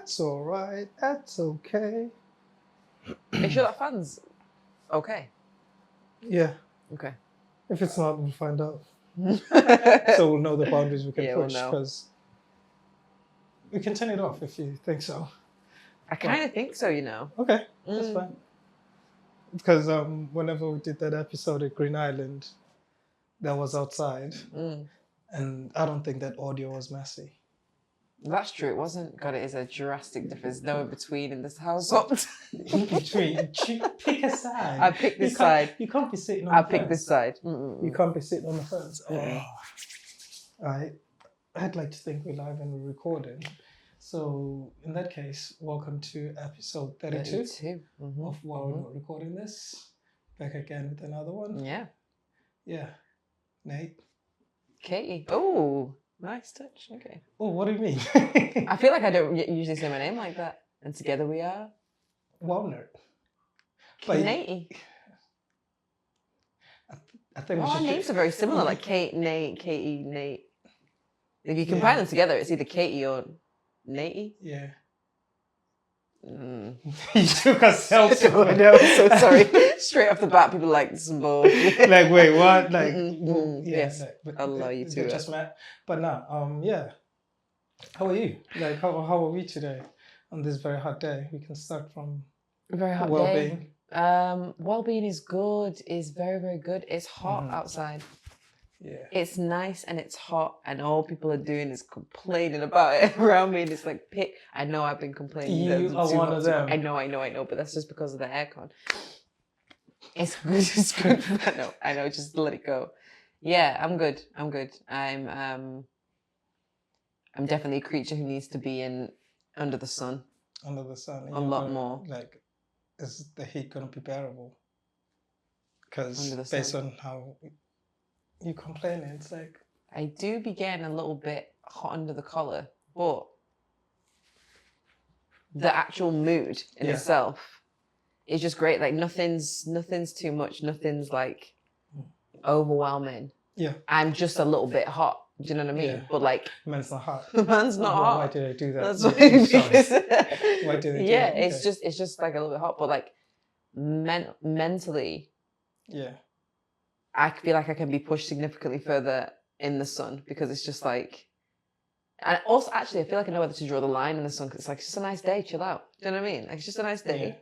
That's all right. That's okay. Are you sure that fan's okay? Yeah. Okay. If it's not, we'll find out. So we'll know the boundaries we can push, because we can turn it off if you think so. I kind of think so, you know. Okay, that's fine. Because whenever we did that episode at Green Island, that was outside, and I don't think that audio was messy. That's true. It wasn't. God, it is a drastic difference. No in between in this household. In between, pick a side. I pick this side. You can't be sitting on the fence. I pick this side. You can't be sitting on the fence. I'd like to think we're live and we're recording. So in that case, welcome to episode 32 of While We're Not Recording This. Back again with another one. Yeah. Nate. Katie. Oh, nice touch. Okay. Oh, what do you mean? I feel like I don't usually say my name like that. And together we are WAWNRT. Nate. I think our names are very similar, like Kate, Nate, Katie, Nate. If you combine them together, it's either Katie or Nate. Yeah. You took us selfie. I know, so sorry. Straight off the bat, people like some bullshit. Like, wait, what? Like, yes, like, I'll allow you to. Just met, but no. Yeah. How are you? Like, how are we today on this very hot day? We can start from very hot well-being. Day. Well-being is good. Is very, very good. It's hot outside. Yeah. It's nice and it's hot, and all people are doing is complaining about it around me. And it's like, I know I've been complaining. You are one of them. I know, but that's just because of the aircon. It's good. It's good. I know. Just let it go. Yeah, I'm good. I'm definitely a creature who needs to be under the sun. Under the sun. A lot more. Like, is the heat gonna be bearable? Because based on how you complain, it's like I do be getting a little bit hot under the collar, but the actual mood in itself is just great. Like nothing's too much. Nothing's like overwhelming. Yeah. I'm just a little bit hot. Do you know what I mean? Yeah. But like, man's not hot. Man's not hot. Why did I do that? That's what it is. Why did I do that? Okay. It's just like a little bit hot, but like mentally. Yeah. I feel like I can be pushed significantly further in the sun because it's just like, and also actually I feel like I know whether to draw the line in the sun because it's like, it's just a nice day, chill out. Do you know what I mean? Like it's just a nice day. Yeah.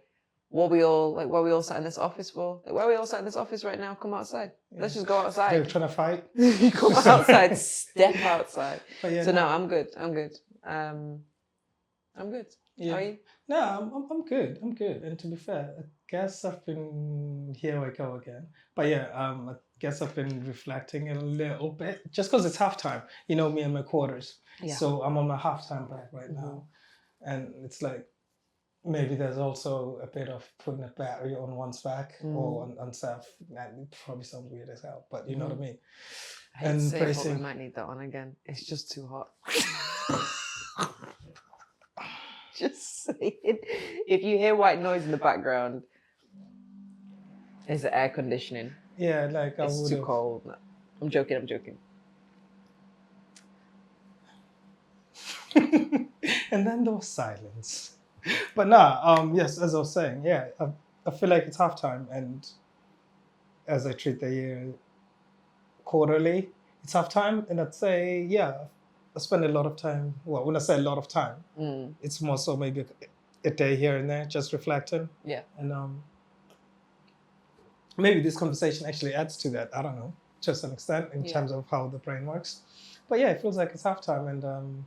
What we all sat in this office for? Like, why are we all sat in this office right now? Come outside. Yeah. Let's just go outside. They're trying to fight. Come outside, step outside. Yeah, so no, I'm good. I'm good. Yeah. How are you? No, I'm good. And to be fair, I guess I've been here I go again. But yeah, I guess I've been reflecting a little bit just because it's halftime. You know me and my quarters. Yeah. So I'm on my halftime break right now, and it's like maybe there's also a bit of putting a battery on one's back or on self. And it probably sounds weird as hell, but you know what I mean. I hate to say it, but we might need that one again. It's just too hot. Just saying. If you hear white noise in the background, it's the air conditioning. Yeah, like it's too cold. No, I'm joking. And then there was silence. But nah, yes, as I was saying, yeah, I feel like it's halftime, and as I treat the year quarterly, it's halftime, and I'd say, yeah, I spend a lot of time. Well, when I say a lot of time, it's more so maybe a day here and there, just reflecting. Yeah. And maybe this conversation actually adds to that. I don't know, to some extent, in terms of how the brain works. But yeah, it feels like it's halftime, and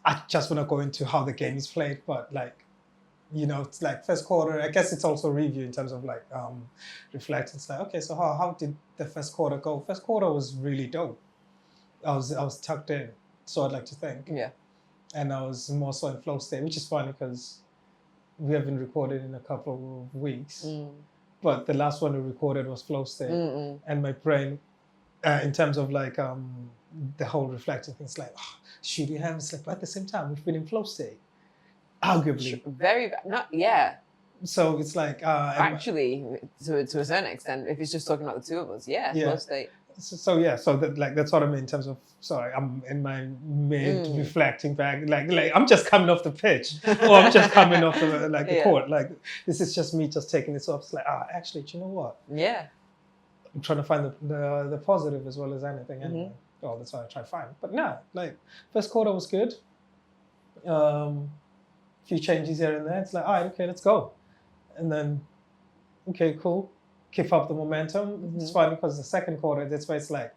I just want to go into how the game is played. But like, you know, it's like first quarter. I guess it's also review in terms of like reflect. It's like, okay, so how did the first quarter go? First quarter was really dope. I was tucked in, so I'd like to think. Yeah. And I was more so in flow state, which is funny because we haven't recorded in a couple of weeks. But the last one we recorded was flow state. And my brain, in terms of like the whole reflecting thing, it's like, should we have? It's like, but at the same time, we've been in flow state, arguably. So it's like... actually, to a certain extent, if it's just talking about the two of us, flow state. So that, like, that's what I mean in terms of, sorry, I'm in my mid reflecting back, like I'm just coming off the pitch, or I'm just coming off the the court. Like, this is just me just taking this off. It's like, actually, do you know what? Yeah. I'm trying to find the positive as well as anything. Anyway, well, that's what I try to find. But no, like, first quarter was good. Few changes here and there. It's like, all right, okay, let's go. And then, okay, cool. Keep up the momentum. It's funny because the second quarter, that's where it's like,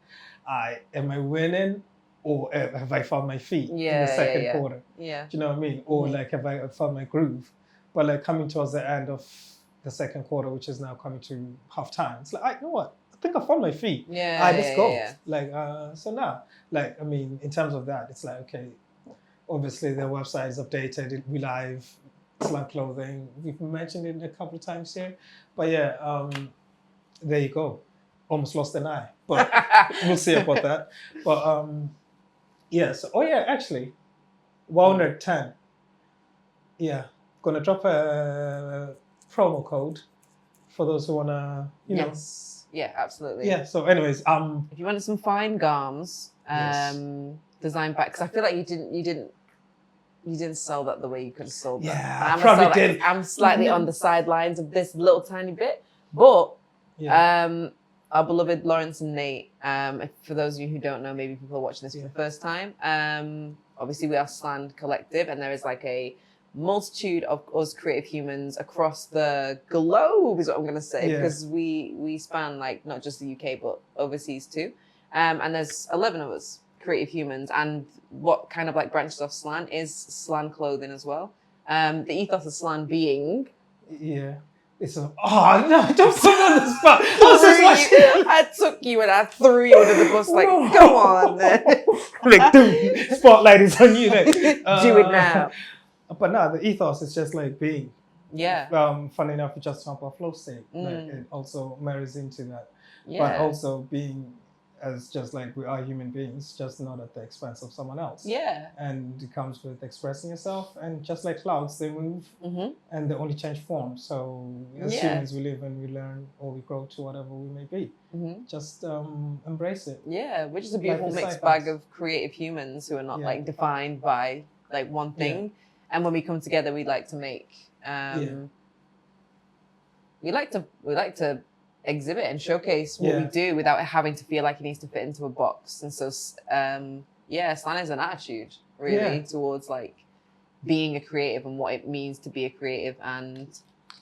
am I winning, or have I found my feet in the second quarter? Yeah. Do you know what I mean? Or like, have I found my groove? But like, coming towards the end of the second quarter, which is now coming to half time, it's like, you know what? I think I found my feet. Let's go. Like, so now, like, I mean, in terms of that, it's like, okay, obviously the website is updated, we live, SLAN clothing. We've mentioned it a couple of times here, but yeah, there you go. Almost lost an eye, but we'll see about that. But yeah. So actually, WAWNRT 10. Yeah, gonna drop a promo code for those who wanna, you know. Yeah, absolutely. Yeah. So, anyways, if you wanted some fine garms, designed back, because I feel like you didn't sell that the way you could have sold that. Yeah, I probably did. I'm slightly on the sidelines of this little tiny bit, but our beloved Lawrence and Nate, for those of you who don't know, maybe people are watching this for the first time, obviously we are SLAN Collective, and there is like a multitude of us creative humans across the globe, is what I'm going to say, because we span like not just the UK, but overseas too. And there's 11 of us creative humans, and what kind of like branches off SLAN is SLAN clothing as well. The ethos of SLAN being it's no, don't put me on the spot. I took you and I threw you under the bus, like, come on then. Like, dude, spotlight is on you. Like, do it now. But no, the ethos is just like being. Funny enough, we just talked about flow state. Like, it also marries into that. But also being as just like we are human beings, just not at the expense of someone else. And it comes with expressing yourself, and just like clouds, they move and they only change form. So as humans, we live and we learn, or we grow to whatever we may be. Just embrace it. Which is a beautiful mixed bag of creative humans who are not like defined by like one thing. And when we come together, we like to make we like to exhibit and showcase what we do without having to feel like it needs to fit into a box. And so SLAN is an attitude really towards like being a creative and what it means to be a creative. And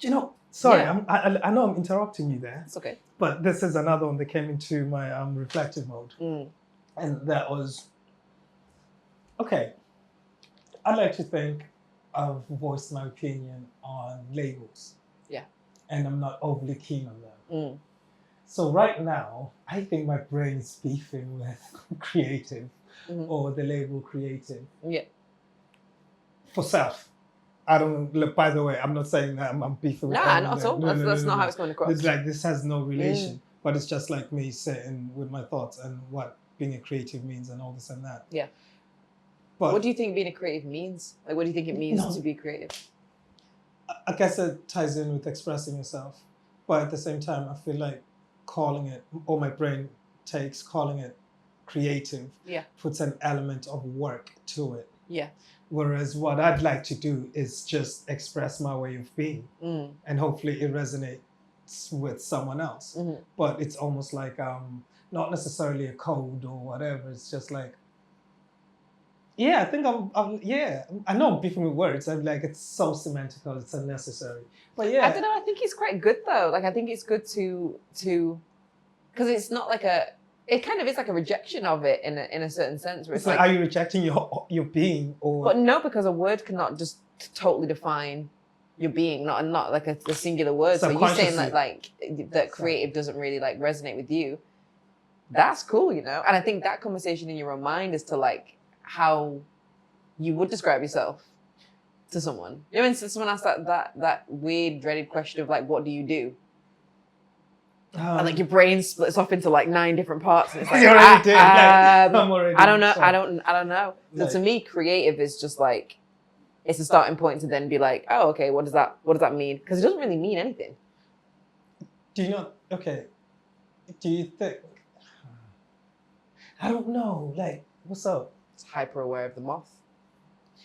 you know, sorry, I know I'm interrupting you there. It's okay. But this is another one that came into my reflective mode. And that was, okay, I'd like to think I've voiced my opinion on labels. And I'm not overly keen on them. So right now, I think my brain is beefing with creative or the label creative. For self. I don't look, by the way, I'm not saying that I'm beefing with not at all. That's not how it's going across. It's like, this has no relation, but it's just like me sitting with my thoughts and what being a creative means and all this and that. But what do you think being a creative means? Like, what do you think it means to be creative? I guess it ties in with expressing yourself. But at the same time, I feel like calling it, or my brain takes calling it creative, puts an element of work to it. Whereas what I'd like to do is just express my way of being. And hopefully it resonates with someone else. But it's almost like not necessarily a code or whatever. It's just like, I think I know I'm beefing with words. I'm like, it's so semantical, it's unnecessary. But I don't know, I think it's quite good though. Like, I think it's good to because it's not like it kind of is like a rejection of it in a certain sense. Where it's like, are you rejecting your being, or? But no, because a word cannot just totally define your being, not like a singular word. So you're saying that creative doesn't really like resonate with you. That's cool, you know? And I think that conversation in your own mind is to like how you would describe yourself to someone. You know, when someone asks that weird, dreaded question of like, what do you do? And like your brain splits off into like 9 different parts. And it's like, I don't know. I don't know. So to me, creative is just like, it's a starting point to then be like, oh, okay, what does that mean? Because it doesn't really mean anything. Do you think, I don't know. Like, what's up? It's hyper aware of the moth.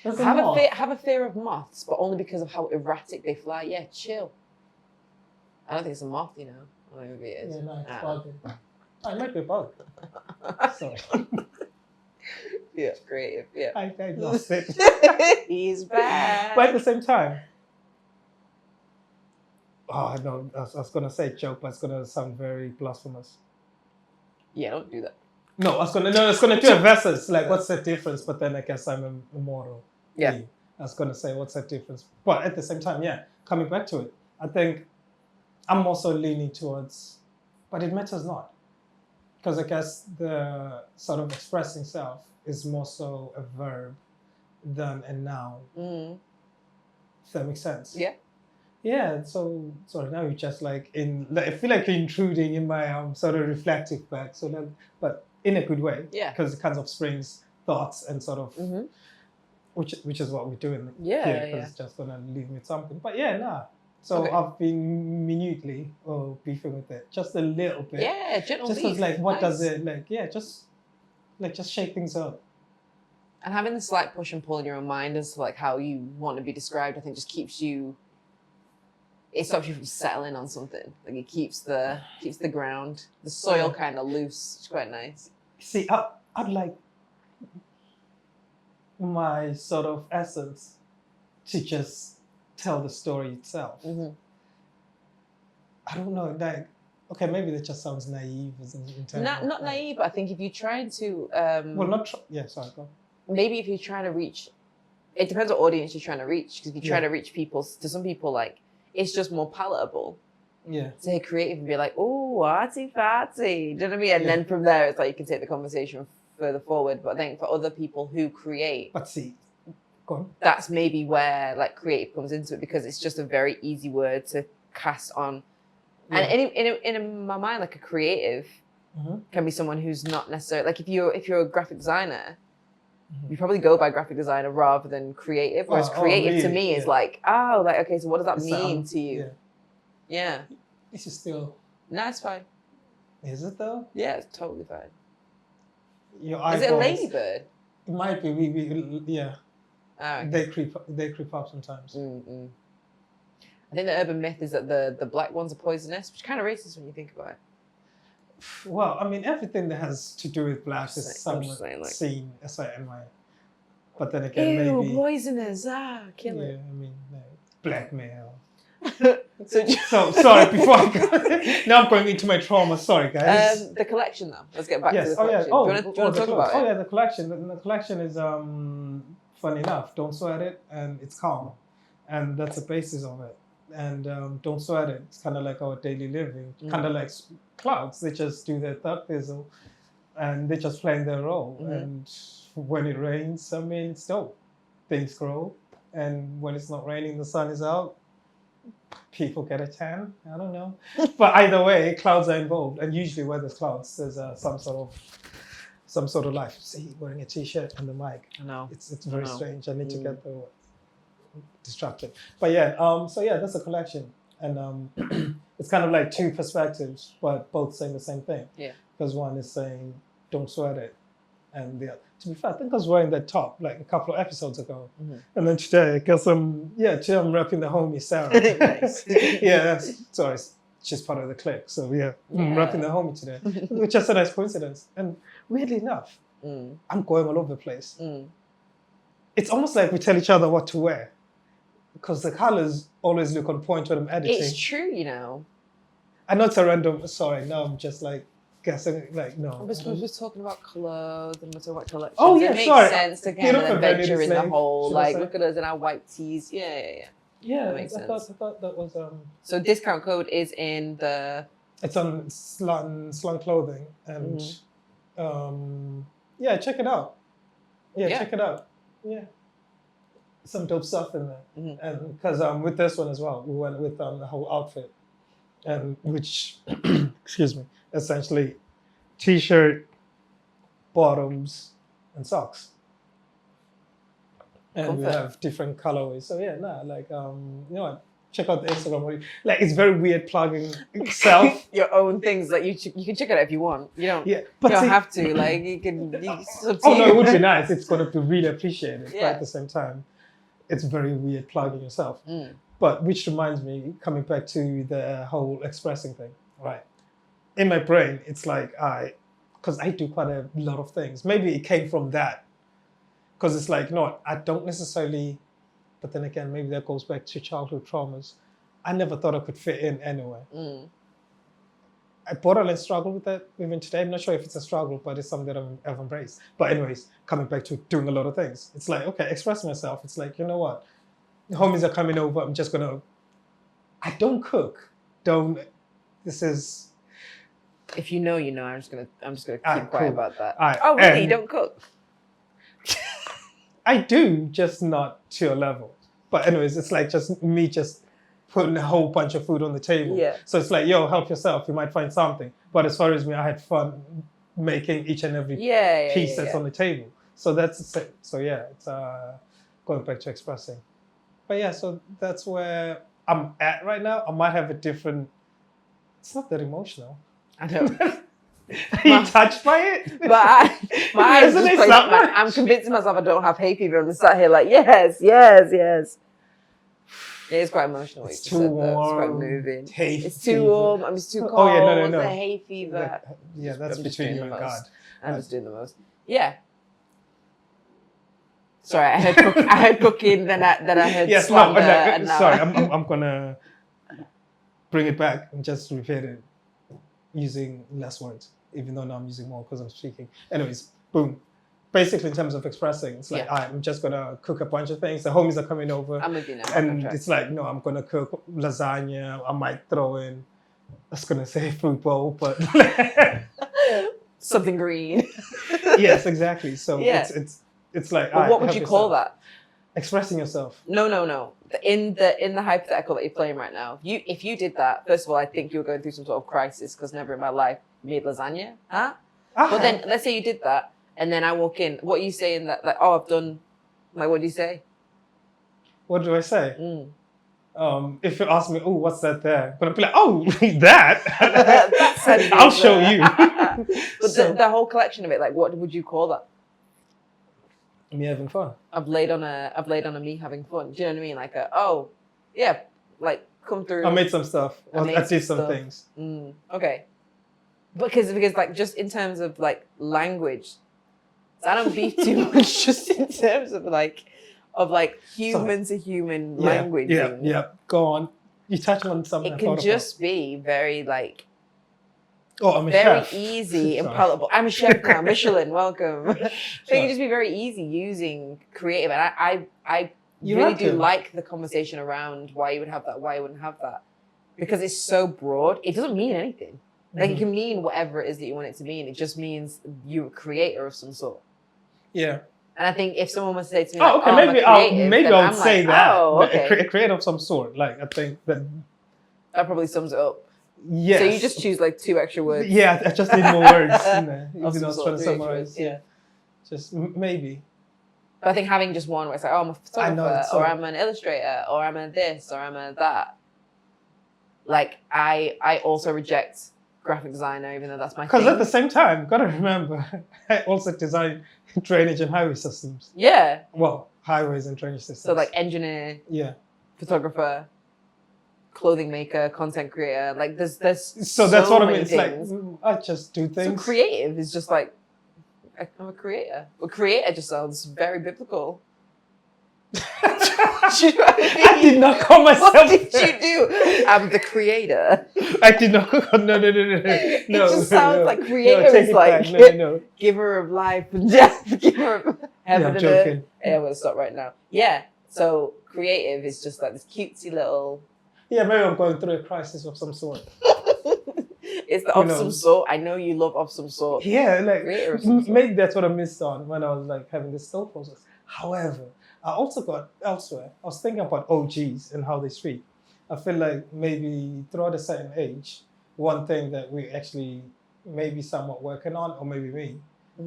There's I a have moth. have a fear of moths, but only because of how erratic they fly. Yeah, chill. I don't think it's a moth, you know. Or maybe it is. Yeah, no, it's Ah. bugging. I might be a bug. Sorry. Yeah, creative. Yeah. I lost it. He's back. But at the same time, oh no, I was gonna say joke, but it's gonna sound very blasphemous. Yeah, don't do that. No, it's gonna do a versus. Like, what's the difference? But then I guess I'm immortal. Yeah. I was gonna say, what's the difference? But at the same time, yeah, coming back to it, I think I'm also leaning towards, but it matters not, because I guess the sort of expressing self is more so a verb than a noun. If that makes sense. Yeah. Yeah. So sorry, now you're just like I feel like you're intruding in my sort of reflective bag. So then, but in a good way. Yeah. Because it kind of springs thoughts and sort of, which is what we're doing Yeah, here. yeah. Because it's just gonna leave me with something. But yeah, nah. So Okay. I've been minutely beefing with it, just a little bit. Yeah, gentle Just beef. was like, what does Nice. it like? Yeah, just shake things up. And having the slight push and pull in your own mind as to like how you want to be described, I think just keeps you. It stops you from settling on something. Like it keeps the ground, the soil kind of loose. It's quite nice. See, I'd like my sort of essence to just tell the story itself. I don't know, like, okay, maybe that just sounds naive in terms Not naive, but I think if you're trying to sorry, go on. maybe if you're trying to reach, it depends what audience you're trying to reach. Because if you're trying to reach people, to some people, like it's just more palatable. Yeah. To hear creative and be like, oh, arty farty. Do you know what I mean? And then from there, it's like you can take the conversation further forward. But I think for other people who create, But see, go on. that's maybe where like creative comes into it, because it's just a very easy word to cast on. Yeah. And in my mind, like a creative can be someone who's not necessarily like if you're a graphic designer, you probably go by graphic designer rather than creative. Whereas creative to me is like, oh, like okay, so what does that mean to you? Yeah. This is still. No, it's fine. Is it though? Yeah, it's totally fine. Your Is eyeballs, it a ladybird? It might be. We yeah. Oh, okay. They creep up sometimes. I think the urban myth is that the black ones are poisonous, which is kind of racist when you think about it. Well, I mean, everything that has to do with blacks is somewhat saying, like, seen as in my. But then again, ew, maybe. poisonous! Kill Yeah, it. I mean, blackmail. So sorry. Before I go, now I'm going into my trauma. Sorry, guys. the collection, though. Let's get back to the Yes. collection. Oh Do yeah. you want to talk about it? Oh yeah, the collection. The collection is funny enough. Don't sweat it, and it's calm, and that's the basis of it. And don't sweat it. It's kind of like our daily living. Kind of like clouds. They just do their third fizzle, and they're just playing their role. And when it rains, I mean, it's dope. Things grow, and when it's not raining, the sun is out. People get a tan. I don't know, but either way, clouds are involved, and usually where there's clouds, there's some sort of life. See, wearing a t-shirt and the mic. I know. It's very strange. I need to get distracted. But yeah, so yeah, that's a collection, and it's kind of like two perspectives, but both saying the same thing. Yeah. Because one is saying don't sweat it, and the other. To be fair, I think I was wearing that top like a couple of episodes ago, and then today, I guess today I'm repping the homie Sarah. Nice. Yeah, sorry, she's part of the clique, so yeah, I'm repping the homie today, which is a nice coincidence. And weirdly enough, I'm going all over the place. It's almost like we tell each other what to wear, because the colors always look on point when I'm editing. It's true, you know. I know it's a random. Sorry, now I'm just like guessing. Like no. We're just talking about clothes and we're talking about collections. Oh yeah, it makes sorry. sense to kind of venture in the whole. Should I Like, say? look at us in our white tees. Yeah. Yeah, That makes sense. I thought that was So discount code is in the. It's on SLAN clothing, and yeah, check it out. Yeah, check it out. Yeah, some dope stuff in there, and because with this one as well, we went with the whole outfit, and which, excuse me, essentially, t-shirt, bottoms, and socks, and we have different colorways. So yeah, like you know what, check out the Instagram. Like, it's very weird plugging self. Your own things. Like, you can check it out if you want. You don't. Yeah, But you don't have to. Like, you can. Oh no, it would be nice. It's going to be really appreciated. But Yeah. at the same time, it's very weird plugging yourself. Mm. But which reminds me, coming back to the whole expressing thing, right? In my brain, it's like because I do quite a lot of things. Maybe it came from that. Because it's like, no, I don't necessarily, but then again, maybe that goes back to childhood traumas. I never thought I could fit in anywhere. Mm. I borderline struggle with that even today. I'm not sure if it's a struggle, but it's something that I've embraced. But anyways, coming back to doing a lot of things. It's like, okay, express myself. It's like, you know what? The homies are coming over. I'm just going to, I don't cook. This is. If you know, you know. I'm just gonna keep quiet cool. about that. Oh, really? You don't cook? I do, just not to a level. But anyways, it's like just me just putting a whole bunch of food on the table. Yeah. So it's like, yo, help yourself. You might find something. But as far as me, I had fun making each and every piece that's on the table. So that's it. So yeah, it's going back to expressing. But yeah, so that's where I'm at right now. I might have a different. It's not that emotional. I know. Are you touched by it? But my eyes Isn't just it play, something? I'm convincing myself I don't have hay fever. I'm sat here like, yes. It is quite emotional. It's Too too warm. It's quite warm. moving. Hay It's fever. too warm. I'm just too cold. Oh yeah, no. The hay fever. Yeah, that's I'm just between doing you the and most. God. I'm just doing the most. Yeah. Sorry, I heard cooking, then I heard Yes, slander, no, and now sorry, I'm gonna bring it back and just repeat it using less words, even though now I'm using more because I'm speaking. Anyways, boom. Basically, in terms of expressing, it's like I'm just gonna cook a bunch of things. The homies are coming over, I'm with you now. and it's like, no, I'm gonna cook lasagna. I might throw in, I was gonna say fruit bowl, but Something green. yes, exactly. So Yeah. it's like, But what would you call that? Expressing yourself. No. In the hypothetical that you're playing right now, if you did that, first of all, I think you were going through some sort of crisis because never in my life made lasagna, huh? But then let's say you did that, and then I walk in. What are you saying that like? Oh, I've done. Like, what do you say? What do I say? Mm. If you ask me, oh, what's that there? But I'll be like, oh, that. That's I'll show you. But So, the whole collection of it, like, what would you call that? me having fun. I've laid on a me having fun. Do you know what I mean? Like like come through. I made some stuff. I did some stuff. things. Okay. Because like just in terms of like language, so I don't beef too much just in terms of like human to human language. Yeah. Go on. You touch on something. It can just be very like I'm a very chef. easy and Sorry. palatable. I'm a chef now, Michelin, welcome. So it can just be very easy using creative. And I You really like do it. like the conversation around why you would have that, why you wouldn't have that. Because it's so broad. It doesn't mean anything. Like it can mean whatever it is that you want it to mean. It just means you're a creator of some sort. Yeah. And I think if someone was to say to me, Oh, okay. like, Maybe I'll say that. Oh, okay. A creator of some sort. Like I think that. That probably sums it up. Yes. So you just choose like 2 extra words. Yeah, I just need more words. You know, even though I some was sort, trying to 3 extra summarize. words, yeah. Just maybe. But I think having just one where it's like, oh, I'm a photographer, so. or I'm an illustrator, or I'm a this, or I'm a that. Like, I also reject graphic designer, even though that's my thing. Because at the same time, gotta remember, I also design drainage and highway systems. Yeah. Well, highways and drainage systems. So like engineer, photographer, clothing maker, content creator. Like there's so that's what I mean. many It's things. like I just do So things. creative is just like I'm a creator. Well, creator just sounds very biblical. Do you know what I mean? I did not call myself. What did you do? I'm the creator. I did not. No. It just sounds like creator take is it like back. No. giver of life and death, giver of heaven I'm and joking. earth. Yeah, I'm gonna stop right now. Yeah. So creative is just like this cutesy little. Yeah, maybe I'm going through a crisis of some sort. It's the Who of some knows? sort. I know you love of some sort. Yeah, like Creator of some sort. maybe that's what I missed on when I was like having this thought process. However, I also got elsewhere. I was thinking about OGs and how they speak. I feel like maybe throughout a certain age, one thing that we actually maybe somewhat working on, or maybe me,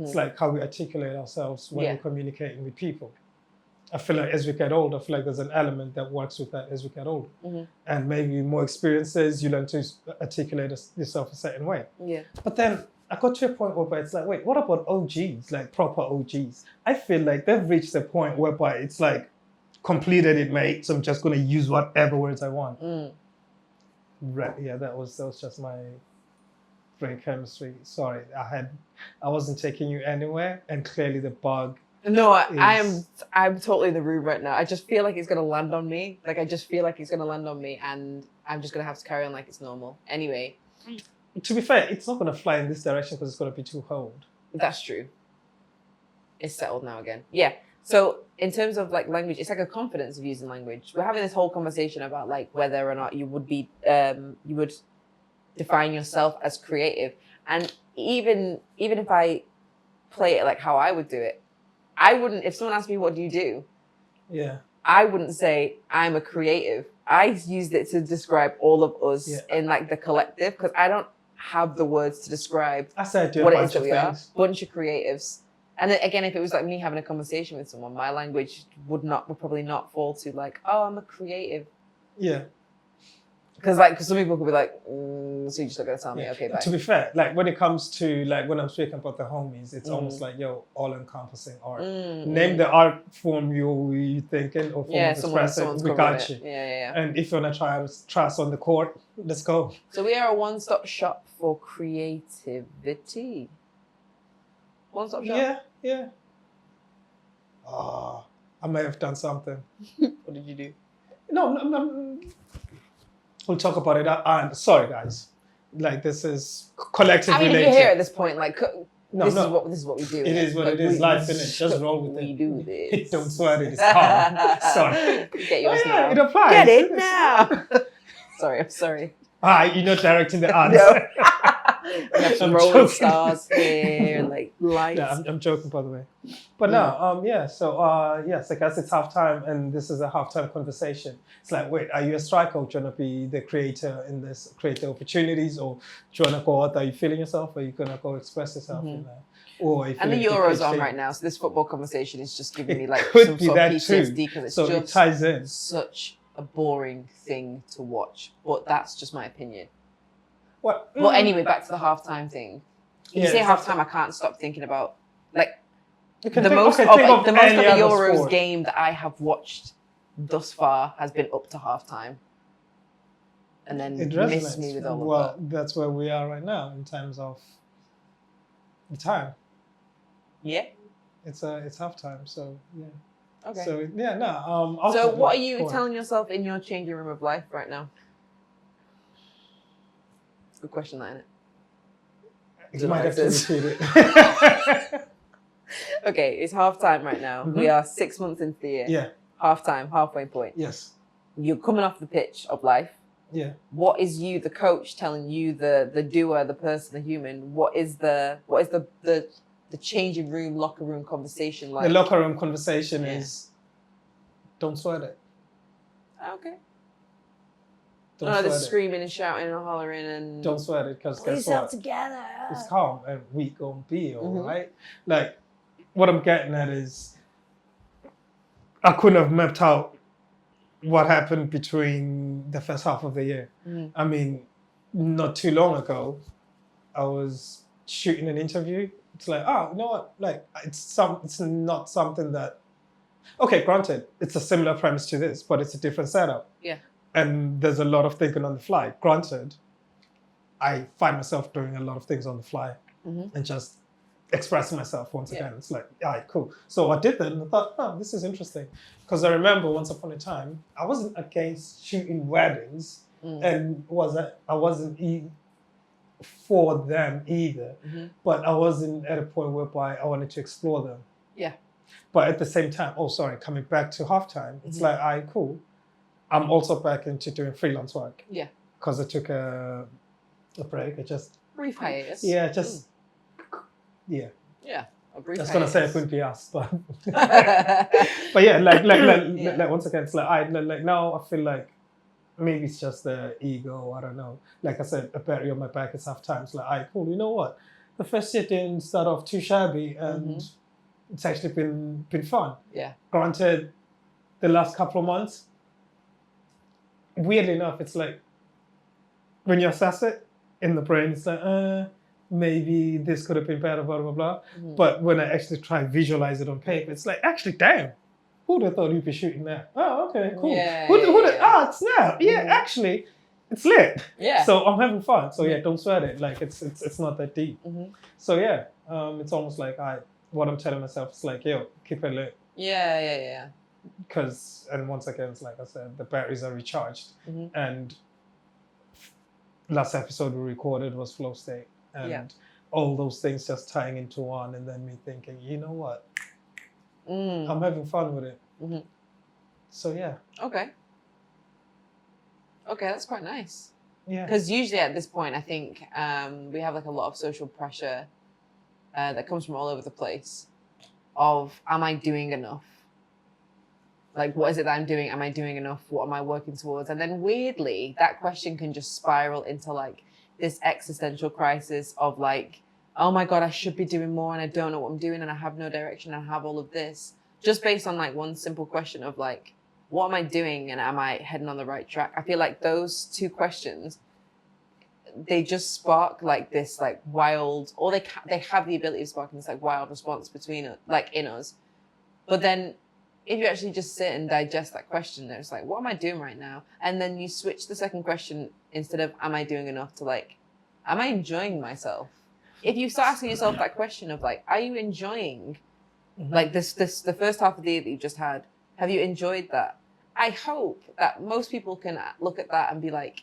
it's like how we articulate ourselves when we're communicating with people. I feel like as we get older, I feel like there's an element that works with that as we get older. And maybe more experiences, you learn to articulate yourself a certain way. Yeah. But then I got to a point whereby it's like, wait, what about OGs, like proper OGs? I feel like they've reached a point whereby it's like, completed it, mate, so I'm just going to use whatever words I want. Right, yeah, that was just my brain chemistry. Sorry, I wasn't taking you anywhere, and clearly the bug. No, I'm totally in the room right now. I just feel like it's gonna land on me. Like I just feel like it's gonna land on me, and I'm just gonna have to carry on like it's normal. Anyway. To be fair, it's not gonna fly in this direction because it's gonna be too cold. That's true. It's settled now again. Yeah. So in terms of like language, it's like a confidence of using language. We're having this whole conversation about like whether or not you would be, you would define yourself as creative. And even if I play it like how I would do it, I wouldn't, if someone asked me, what do you do? Yeah. I wouldn't say I'm a creative. I used it to describe all of us in like the collective, because I don't have the words to describe what it is that we are. Bunch of creatives. And then again, if it was like me having a conversation with someone, my language would probably not fall to like, oh, I'm a creative. Yeah. Because some people could be like, so you just not gonna tell me, okay, bye. To be fair, like when it comes to like when I'm speaking about the homies, it's almost like all-encompassing art. Name the art form you thinking or form of expressing, we got you. Yeah. And if you wanna try us on the court, let's go. So we are a one-stop shop for creativity. One-stop shop. Yeah. I may have done something. What did you do? No. We'll talk about it. Sorry, guys. Like, this is collective related. You're here at this point. Like, this is what we do. It is what it is. Life in it. Just roll with it. We do this. Don't sweat it. It's calm. Sorry. Get yours now. It applies. Get it now. I'm sorry. You're not directing the ads. No. We have some rolling stars here and like lights. Yeah, I'm joking, by the way. But no, yes, I guess it's halftime, and this is a halftime conversation. It's like, wait, are you a striker, or do you want to be the creator in this, create the opportunities, or do you want to go out there, are you feeling yourself, or are you going to go express yourself in there? And the Euros on right now, so this football conversation is just giving me like some sort of PTSD, because it's it ties in. Such a boring thing to watch. But that's just my opinion. What? Well, anyway, back to the halftime thing. You say halftime, I can't stop thinking about like the most of the Euros game that I have watched thus far has been up to halftime, and then misses me with all of that. Well, that's where we are right now in terms of the time. Yeah, it's halftime, so yeah. Okay. So yeah, no. So what are you telling yourself in your changing room of life right now? Good question, that, isn't it? You might have to repeat it. Okay, it's halftime right now. We are 6 months into the year. Yeah. Halftime, halfway point. Yes. You're coming off the pitch of life. Yeah. What is you, the coach, telling you, the doer, the person, the human? What is the changing room, locker room conversation like? The locker room conversation is, don't sweat it. Okay. The screaming and shouting and hollering and... Don't sweat it, because guess what? Together. It's calm and we gonna be all right. Like, what I'm getting at is, I couldn't have mapped out what happened between the first half of the year. I mean, not too long ago, I was shooting an interview. It's like, you know what? Like, it's not something that... Okay, granted, it's a similar premise to this, but it's a different setup. Yeah. And there's a lot of thinking on the fly. Granted, I find myself doing a lot of things on the fly and just expressing myself once again. It's like, all right, cool. So I did that and I thought, this is interesting. Because I remember once upon a time, I wasn't against shooting weddings and I wasn't for them either. But I wasn't at a point whereby I wanted to explore them. Yeah. But at the same time, coming back to halftime, it's like, all right, cool. I'm also back into doing freelance work. Yeah. Because I took a break. I just... Brief hiatus. Yeah, just... Yeah. Yeah, a brief I was going to say it couldn't be us, but... but yeah, like once again, it's like, now I feel like maybe it's just the ego, I don't know. Like I said, a battery on my back is halftime. It's like, cool, you know what? The first year didn't start off too shabby and it's actually been fun. Yeah. Granted, the last couple of months, weirdly enough, it's like when you assess it in the brain, it's like, maybe this could have been better, blah, blah, blah. But when I actually try and visualize it on paper, it's like, actually, damn, who would have thought you'd be shooting that? Oh, okay, cool. It's snap. Yeah, actually, it's lit. Yeah. So I'm having fun. So yeah, don't sweat it. Like it's not that deep. So yeah, it's almost like what I'm telling myself is like, yo, keep it lit. Yeah. Because, and once again, it's like I said, the batteries are recharged. And last episode we recorded was flow state. And all those things just tying into one, and then me thinking, you know what? I'm having fun with it. So yeah. Okay, that's quite nice. Yeah. Because usually at this point, I think we have like a lot of social pressure that comes from all over the place. Of, am I doing enough? Like, what is it that I'm doing? Am I doing enough? What am I working towards? And then weirdly, that question can just spiral into like this existential crisis of like, oh my God, I should be doing more and I don't know what I'm doing and I have no direction and I have all of this. Just based on like one simple question of like, what am I doing and am I heading on the right track? I feel like those two questions, they just spark like this like wild, or they have the ability of sparking this like wild response between it, like in us. But then if you actually just sit and digest that question, it's like, what am I doing right now? And then you switch the second question instead of am I doing enough to like, am I enjoying myself? If you start asking yourself that question of like, are you enjoying like the first half of the year that you just had? Have you enjoyed that? I hope that most people can look at that and be like,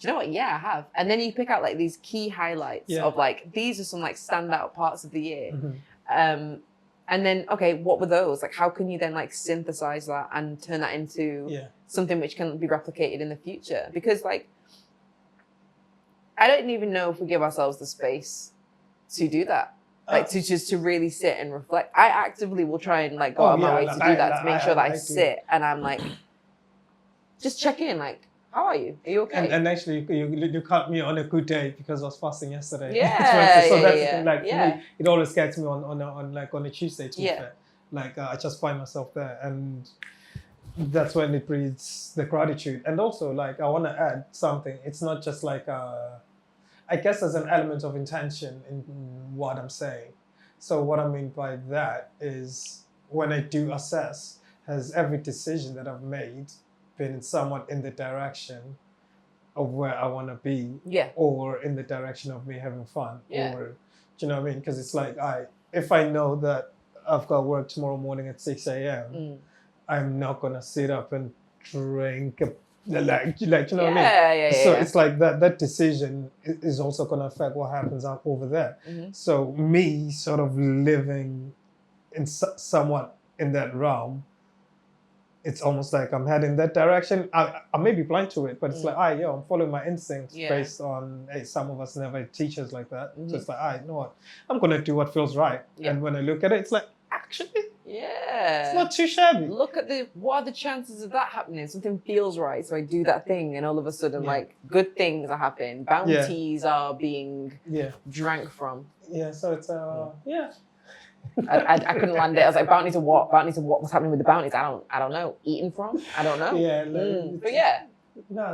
do you know what? Yeah, I have. And then you pick out like these key highlights of like, these are some like standout parts of the year. And then, okay, what were those? Like, how can you then like synthesize that and turn that into something which can be replicated in the future? Because like, I don't even know if we give ourselves the space to do that. Like to really sit and reflect. I actively will try and like go out of my way to do that, to make sure that I sit and I'm like, just check in, like, how are you? Are you okay? And actually, you caught me on a good day because I was fasting yesterday. Yeah, so that's the thing. Like for me, it always gets me on a Tuesday. To be fair, like I just find myself there, and that's when it breeds the gratitude. And also, like I want to add something. It's not just like I guess there's an element of intention in what I'm saying. So what I mean by that is when I do assess, has every decision that I've made been somewhat in the direction of where I want to be, or in the direction of me having fun, or do you know what I mean? Because it's like if I know that I've got work tomorrow morning at 6 a.m., I'm not gonna sit up and drink like you know what I mean? So it's like that decision is also gonna affect what happens over there. So me sort of living in somewhat in that realm, it's almost like I'm heading that direction. I may be blind to it, but it's like, I'm following my instincts based on, hey, some of us never teach us like that. So it's like, you know what? I'm going to do what feels right. And when I look at it, it's like, actually, it's not too shabby. Look at what are the chances of that happening? Something feels right, so I do that thing, and all of a sudden, like, good things are happening. Bounties are being drank from. Yeah, so it's, I couldn't land it. I was like, bounties of what? Bounties of what? What's happening with the bounties? I don't know. Eating from? I don't know. But yeah.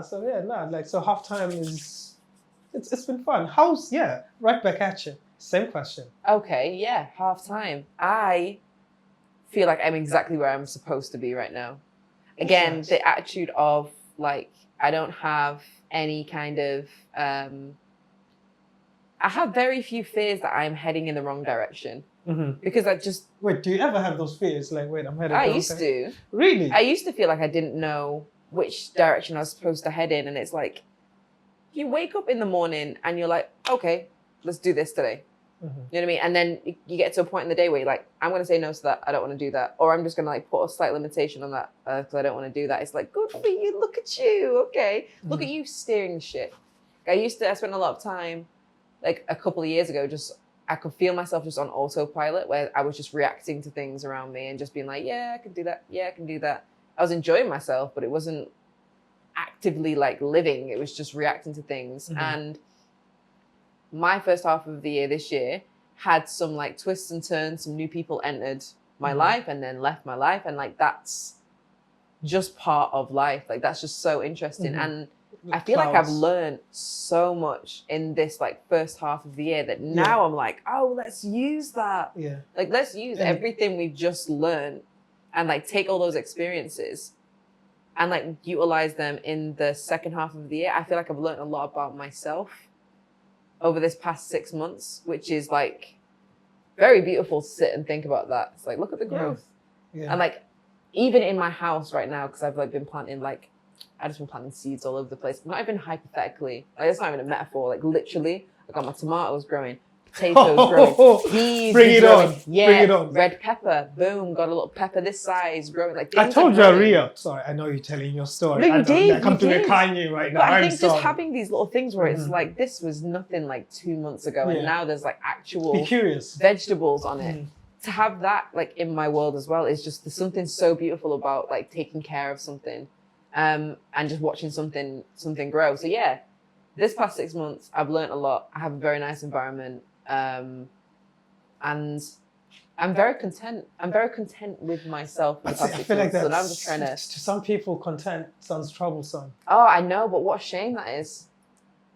So halftime is, it's been fun. Right back at you. Same question. Okay, halftime. I feel like I'm exactly where I'm supposed to be right now. Again, the attitude of like, I don't have any kind of, I have very few fears that I'm heading in the wrong direction. Because I just... Wait, do you ever have those fears? Like, wait, I'm heading... I used to. Really? I used to feel like I didn't know which direction I was supposed to head in. And it's like, you wake up in the morning and you're like, okay, let's do this today. You know what I mean? And then you get to a point in the day where you're like, I'm going to say no to that. I don't want to do that. Or I'm just going to like put a slight limitation on that because I don't want to do that. It's like, good for you. Look at you. Okay. Look at you steering the ship. I spent a lot of time, like a couple of years ago, I could feel myself just on autopilot where I was just reacting to things around me and just being like, yeah, I can do that. Yeah, I can do that. I was enjoying myself, but it wasn't actively like living. It was just reacting to things. And my first half of the year this year had some like twists and turns. Some new people entered my life and then left my life. And like, that's just part of life. Like that's just so interesting. Mhm. And I feel like I've Clouds. learned so much in this like first half of the year that now I'm like, oh, let's use that. Yeah. Like let's use And- everything we've just learned and like take all those experiences and like utilize them in the second half of the year. I feel like I've learned a lot about myself over this past 6 months, which is like very beautiful to sit and think about that. It's like, look at the growth. Yeah. And like, even in my house right now, because I've like been planting I just been planting seeds all over the place. Not even hypothetically, like it's not even a metaphor. Like literally, I got my tomatoes growing, potatoes growing, peas Bring it growing. on. Yeah, Bring it on. red pepper, boom, got a little pepper this size growing. Like I things told are you a growing. re-up. Sorry, I know you're telling your story. No, you I know, did, like, I'm you doing did. Kanye right now. But I I'm think sorry. just having these little things where it's Mhm. like this was nothing like 2 months ago, Yeah. and now there's like Be actual curious. vegetables on it. Mm. To have that like in my world as well is just there's something so beautiful about like taking care of something and just watching something grow. So yeah, this past 6 months I've learned a lot. I have a very nice environment and I'm very content. I'm very content with myself in the past I 6 feel like months. that. So now I'm just trying to some people, content sounds troublesome. oh, I know, but what a shame that is.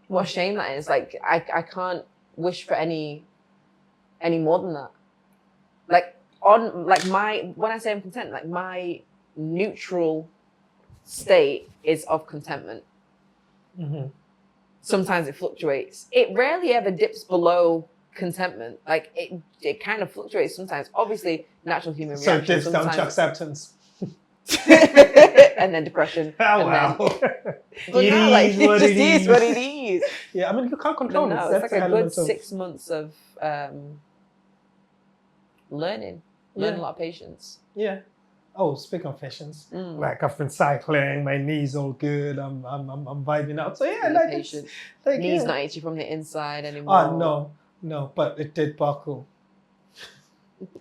What a shame that is. Like I can't wish for any more than that. Like on like when I say I'm content, like my neutral state is of contentment. Mm-hmm. Sometimes it fluctuates. It rarely ever dips below contentment. Like it kind of fluctuates sometimes. Obviously, natural human So it reaction. dips down to sometimes. acceptance. And then depression. Oh, and wow. But It no, like is it what just it is is. what it is. Yeah, I mean, you can't But control no, it. it's That's like the a good element of 6 months of learning. Learn a lot of patience. Yeah. Oh, speaking of patience, Mm. like I've been cycling, my knees all good. I'm vibing out. So yeah, Be like patient. it's, like Knees yeah. not itchy from the inside anymore. Oh no, but it did buckle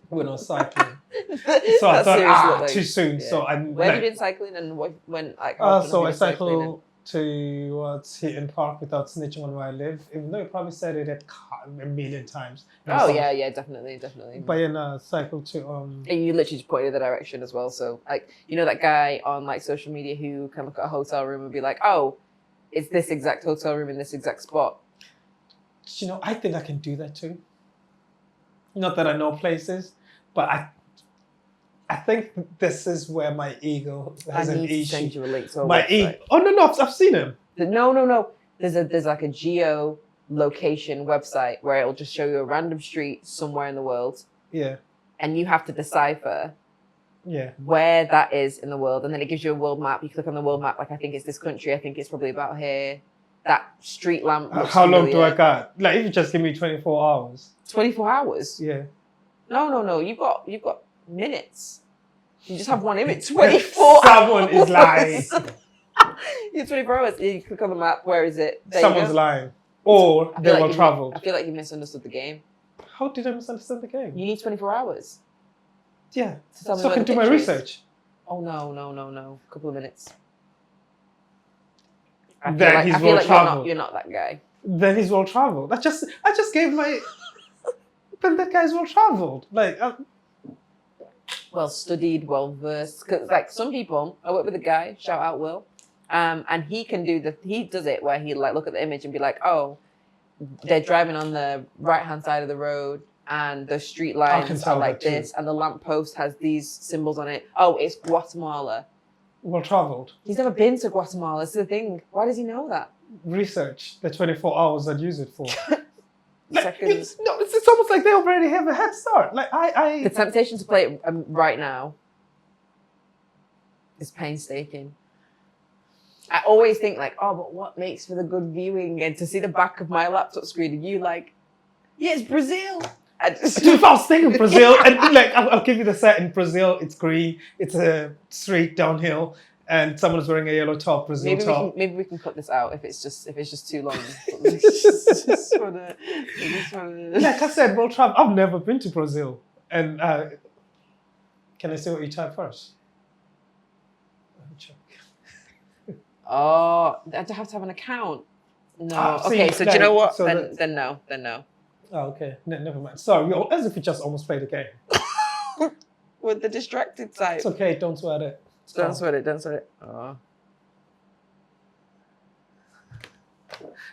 when I was cycling. So I That's thought, seriously, like, too soon. yeah. So I Where have you been cycling and when like how often so have I you been cycling cycle towards Heaton Park without snitching on where I live, even though you probably said it a million times. Oh yeah, definitely. But then cycle to And you literally just pointed the direction as well. So like you know that guy on like social media who can look at a hotel room and be like, oh, it's this exact hotel room in this exact spot. you know, I think I can do that too. Not that I know places, but I think this is where my ego has I an need to send issue. you a link to a My website. ego. Oh no, I've seen him. No. There's like a geo location website where it'll just show you a random street somewhere in the world, Yeah, and you have to decipher yeah. where that is in the world, and then it gives you a world map. You click on the world map, like I think it's this country. I think it's probably about here. That street lamp. looks How long do I familiar. got? Like, if you just give me 24 hours. 24 hours. Yeah. No. You've got minutes. You just have one image. 24 Someone hours. is lying. You're 24 hours. You click on the map. Where is it? There you Someone's go. lying. Or I feel they like were you- traveled. I feel like you misunderstood the game. How did I misunderstand the game? You need 24 hours Yeah. to tell me So I where can the do my picture is. research. Oh no. A couple of minutes. I feel Then like, he's I feel well like traveled. you're not that guy. Then he's well traveled. I just gave my. Then that guy's well traveled. Like, Well studied, well versed. Because like some people, I work with a guy. Shout out Will, and he does it where he like look at the image and be like, oh, they're driving on the right hand side of the road, and the street lines tell are like that too. this, and the lamppost has these symbols on it. Oh, it's Guatemala. well traveled. He's never been to Guatemala. It's the thing. Why does he know that? Research the 24 hours I'd use it for. Seconds. It's almost like they already have a head start. Like The temptation to play it right now is painstaking. I always think like, oh, but what makes for the good viewing? And to see the back of my laptop screen and you like, yeah, it's Brazil. I just, Dude, if I was thinking Brazil, and like I'll give you the set in Brazil. It's green. It's a straight downhill, and someone's wearing a yellow top. Brazil top. maybe we can cut this out if it's just too long. just wanna. Like I said, world travel. I've never been to Brazil, and can I say what you type first? Let me check. Oh, I have to have an account. No. See, Okay, so do you know what? so Then no. Oh, okay. Never mind. Sorry, as if you just almost played a game. With the distracted type. It's okay. Don't sweat it. Don't sweat it. Don't sweat it. Oh.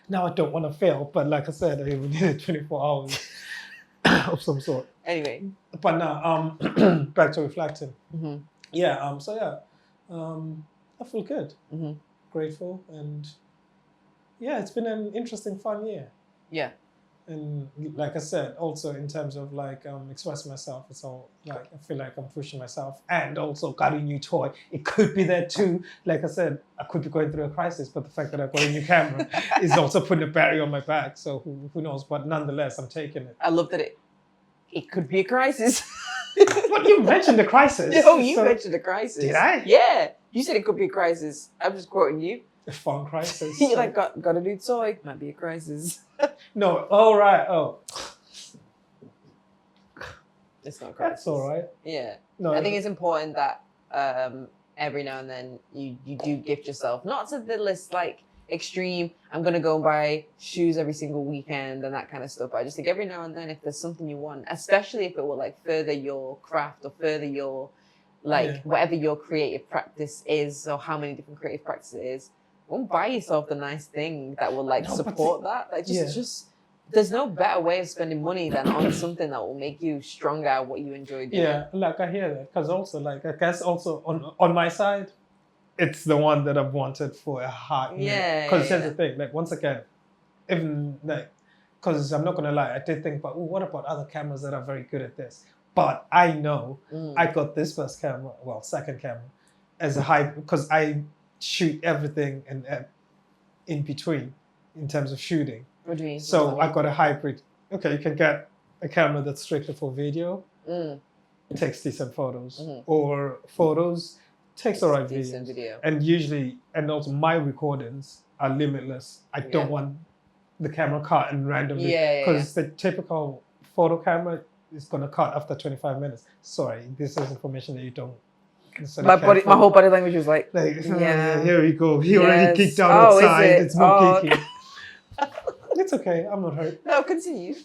Now I don't want to fail, but like I said, I needed 24 hours of some sort. Anyway. But now, back to reflecting. Mm-hmm. Yeah. So yeah, I feel good, Mm-hmm. grateful, and yeah, it's been an interesting, fun year. Yeah. And like I said, also in terms of like expressing myself, it's all like I feel like I'm pushing myself, and also got a new toy. It could be there too. Like I said, I could be going through a crisis, but the fact that I got a new camera is also putting a barrier on my back. So who knows? But nonetheless, I'm taking it. I love that it could be a crisis. But you mentioned the crisis. No, you mentioned a crisis. Did I? Yeah. You said it could be a crisis. I'm just quoting you. A fun crisis. You like got a new toy. Might be a crisis. No. All right. Oh. It's not a crisis. That's all right. Yeah. No, I think it's important that every now and then you do gift yourself, not to the list like extreme, I'm going to go and buy shoes every single weekend and that kind of stuff. But I just think every now and then, if there's something you want, especially if it will like further your craft or further your, like whatever your creative practice is, or how many different creative practices it is, don't buy yourself the nice thing that will like support that. Like just there's no better way of spending money than on something that will make you stronger at what you enjoy doing. Yeah, like I hear that, because also like I guess also on my side, it's the one that I've wanted for a hot minute. Yeah. Because here's the thing, like once again, even like, because I'm not gonna lie, I did think about, what about other cameras that are very good at this? But I know I got this first camera, well, second camera, as a high, because I shoot everything in between in terms of shooting. What do you mean? So I got a hybrid. Okay, you can get a camera that's strictly for video, takes decent photos, or photos, takes all right video. And usually, and also my recordings are limitless. I don't want the camera cut and randomly, because the typical photo camera is going to cut after 25 minutes. Sorry, this is information that you don't. My whole body language was like here we go. He already kicked out outside. It's more kicking. It's okay. I'm not hurt. No, continue.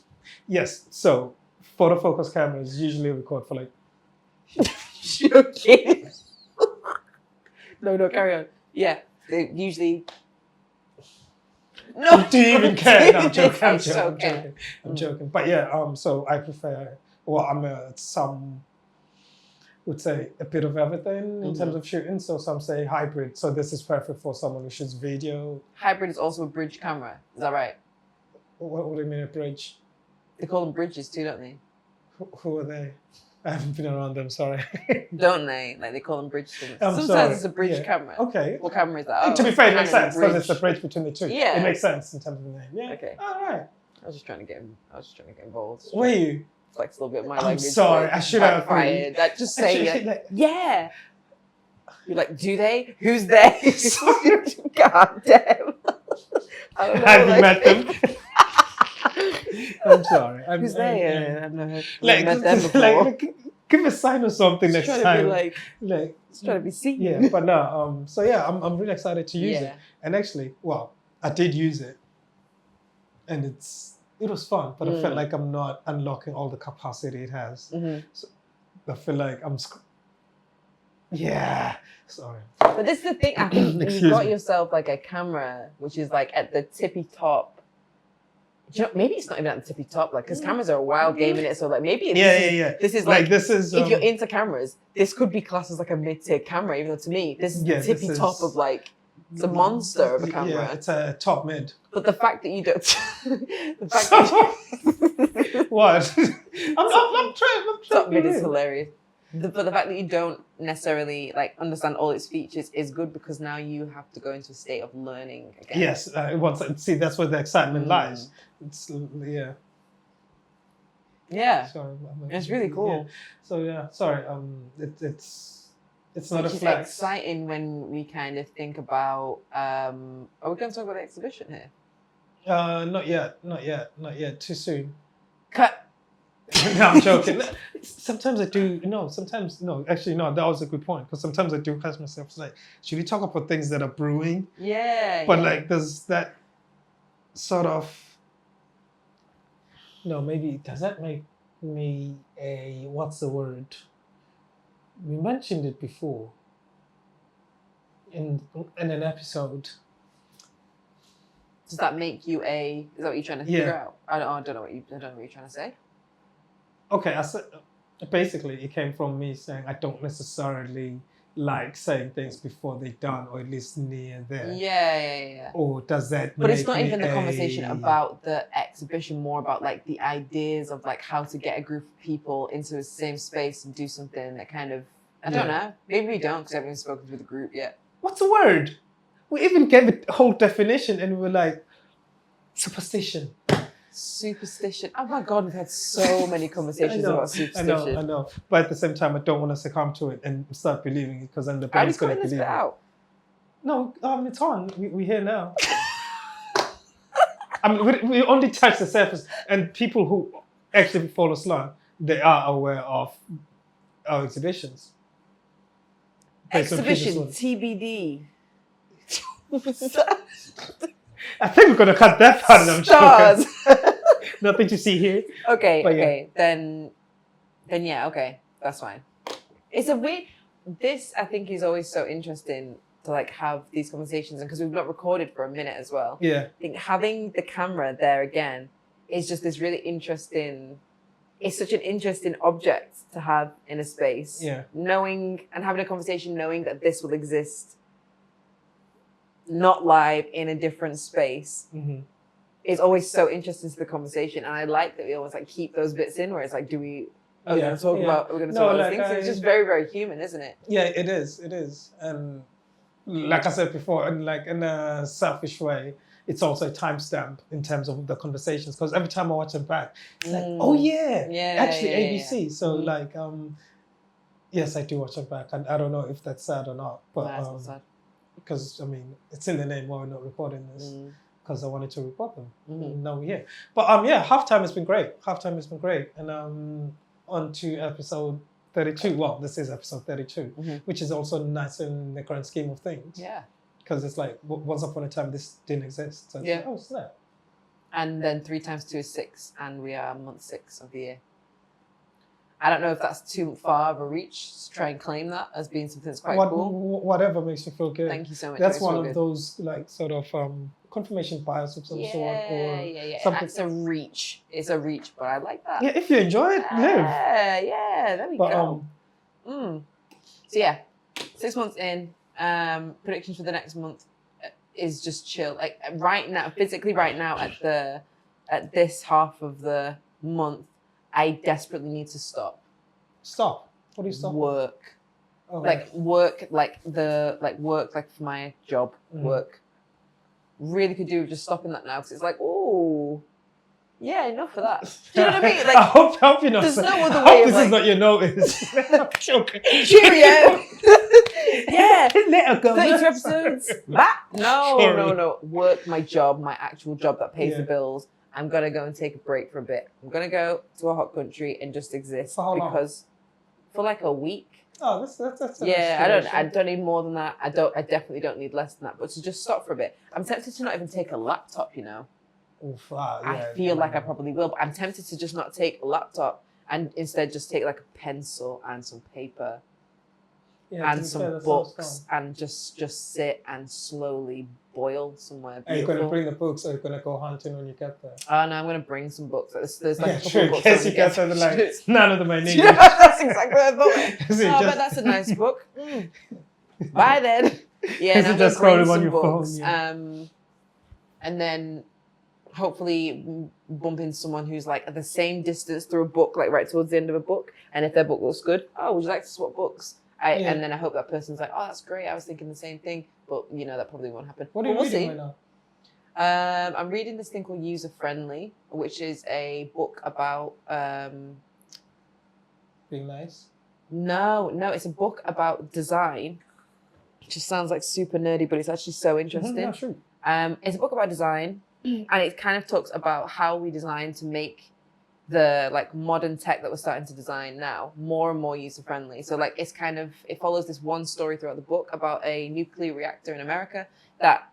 Yes. So, photo focus cameras usually record for like. Joking. No, carry on. Yeah, they usually. No. Do you even care? No, I'm joking. I'm joking. But yeah, so I prefer. Well, some would say a bit of everything in terms of shooting. So some say hybrid. So this is perfect for someone who shoots video. Hybrid is also a bridge camera. Is that right? What do you mean a bridge? They call them bridges too, don't they? Who are they? I haven't been around them, sorry. Don't they? Like they call them bridges. Sometimes sorry. it's a bridge camera. Okay. What camera is that? To be fair, it makes sense because it's the bridge between the two. Yeah. It makes sense in terms of the name. Yeah. Okay. All right. I was just trying to get involved. Were you? Flex a little bit of my I'm language. sorry, I should have agreed. That just saying yeah. You're like, do they? Who's they? God damn. I don't know, have you met them? I'm sorry. Who's they? I've never met them before. Like, give a sign or something next time. It's trying to be seen. Yeah, but no. So yeah, I'm really excited to use it. And actually, well, I did use it, and it was fun, but I felt like I'm not unlocking all the capacity it has. So I feel like I'm. Sorry. But this is the thing. I think you got yourself like a camera, which is like at the tippy top. You know, maybe it's not even at the tippy top, like because cameras are a wild game in it. So like maybe this is like this is if you're into cameras, this could be classed as like a mid-tier camera. Even though to me, this is the tippy top of like. It's a monster of a camera. Yeah, it's a top mid. But the fact that you don't... What? I'm trying top mid is hilarious. But the fact that you don't necessarily like understand all its features is good because now you have to go into a state of learning again. Yes, see, that's where the excitement lies. It's Yeah. Sorry, it's really cool. Yeah. So yeah, sorry. It's not a flex. It's exciting when we kind of think about. Are we going to talk about the exhibition here? Not yet. Too soon. Cut. No, I'm joking. Sometimes I do. No, sometimes no. Actually, no. That was a good point because sometimes I do catch myself like, should we talk about things that are brewing? Yeah. But like, there's that sort of. No, maybe does that make me a what's the word? We mentioned it before. in an episode. Does that make you a? Is that what you're trying to Yeah. figure out? I don't know what you're trying to say. Okay, I said basically it came from me saying I don't necessarily like saying things before they're done, or at least near there. Yeah. Or does that? But it's not make even me the conversation a- about the exhibition, more about like the ideas of like how to get a group of people into the same space and do something that kind of, I don't know. Maybe we don't because I haven't even spoken to the group yet. What's the word? We even gave the whole definition, and we were like, superstition. Superstition. Oh my God, we've had so many conversations about superstition. I know. But at the same time, I don't want to succumb to it and start believing it, because then the Are we brain's going to cutting this believe bit it. out? No, it's on. We're here now. I mean, we only touched the surface, and people who actually follow SLAN, they are aware of our exhibitions. Based on previous Exhibition, ones. TBD. I think we're going to cut that part of Stars. Nothing to see here. Okay, But okay. Then yeah, okay. That's fine. It's a weird, this I think is always so interesting to like have these conversations, and because we've not recorded for a minute as well. Yeah. I think having the camera there again is just this really interesting, it's such an interesting object to have in a space. Yeah. Knowing and having a conversation, knowing that this will exist not live in a different space. Mm-hmm. Is always so interesting to the conversation, and I like that we always like keep those bits in where it's like, do we? We're going to talk about those things. It's just very, very human, isn't it? Yeah, it is. It is, and like I said before, and like in a selfish way, it's also a timestamp in terms of the conversations. Because every time I watch them back, it's like, oh yeah, actually ABC. So like, yes, I do watch them back, and I don't know if that's sad or not, but Nah, it's not sad. because I mean, it's in the name why we're not recording this. Because I wanted to record them. Mm-hmm. Now we're here. But yeah, halftime has been great. And on to episode 32. Well, this is episode 32, which is also nice in the grand scheme of things. Yeah. Because it's like, once upon a time, this didn't exist. So it's like, oh, snap. And then 3 times 2 is 6, and we are month 6 of the year. I don't know if that's too far of a reach to try and claim that as being something that's quite cool. Whatever makes you feel good. Thank you so much. That's one of those, like, sort of confirmation bias of some sort. Or something. It's a reach. It's a reach, but I like that. Yeah, if you enjoy it, live. Yeah, there we go. So yeah, 6 months in. Predictions for the next month is just chill. Like right now, physically right now at this half of the month, I desperately need to stop. Stop? What do you stop? Work. Oh, Work for my job. Work. Really could do with just stopping that now, because it's like, oh, yeah, enough of that. Do you know what I mean? Like, I hope you're not. There's no other I way. hope this is not your notice. Joking. Cheerio. Yeah. Let her go. 32 episodes. No. Sorry. Work, my job, my actual job that pays Yeah. the bills. I'm gonna go and take a break for a bit. I'm gonna go to a hot country and just exist For how long? because for like a week. Oh, that's a Yeah, nice I don't need more than that. I definitely don't need less than that. But to just stop for a bit. I'm tempted to not even take a laptop, you know. Oof, I feel like I probably will, but I'm tempted to just not take a laptop and instead just take like a pencil and some paper and some books and just sit and slowly boil somewhere beautiful. Are you going to bring the books, or are you going to go hunting when you get there? Oh no, I'm going to bring some books. There's like a couple true. of books. In case you get there, like, none of them I need. That's exactly what I thought. Is it Oh, just- but that's a nice book. Bye then. Yeah, Is and it I'm just going to scrolling on bring some your phone? books. Yeah. And then hopefully bump into someone who's like at the same distance through a book, like right towards the end of a book. And if their book looks good, oh, would you like to swap books? And then I hope that person's like, oh, that's great. I was thinking the same thing. But, you know, that probably won't happen. What are you We'll reading see. right now? I'm reading this thing called User Friendly, which is a book about... Being nice? No, it's a book about design. It just sounds like super nerdy, but it's actually so interesting. Yeah, sure. It's a book about design, and it kind of talks about how we design to make the like modern tech that we're starting to design now more and more user friendly. So like it follows this one story throughout the book about a nuclear reactor in America that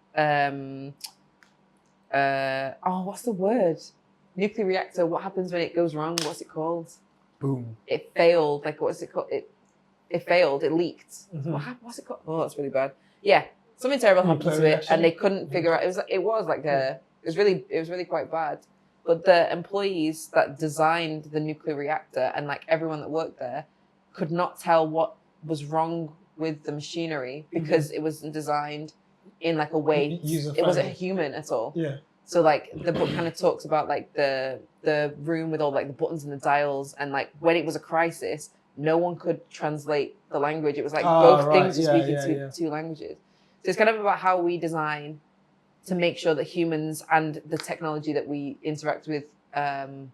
what's the word? Nuclear reactor. What happens when it goes wrong? What's it called? Boom. It failed. Like what's it called? It failed. It leaked. Mm-hmm. What's it called? Oh, that's really bad. Yeah, something terrible happened Nuclear to it, reaction. and they couldn't figure out. It was really quite bad. But the employees that designed the nuclear reactor and like everyone that worked there could not tell what was wrong with the machinery because it wasn't designed in like a way. It wasn't human at all. Yeah. So like the book kind of talks about like the room with all like the buttons and the dials, and like when it was a crisis, no one could translate the language. It was like both things were speaking two languages. So it's kind of about how we design to make sure that humans and the technology that we interact with, they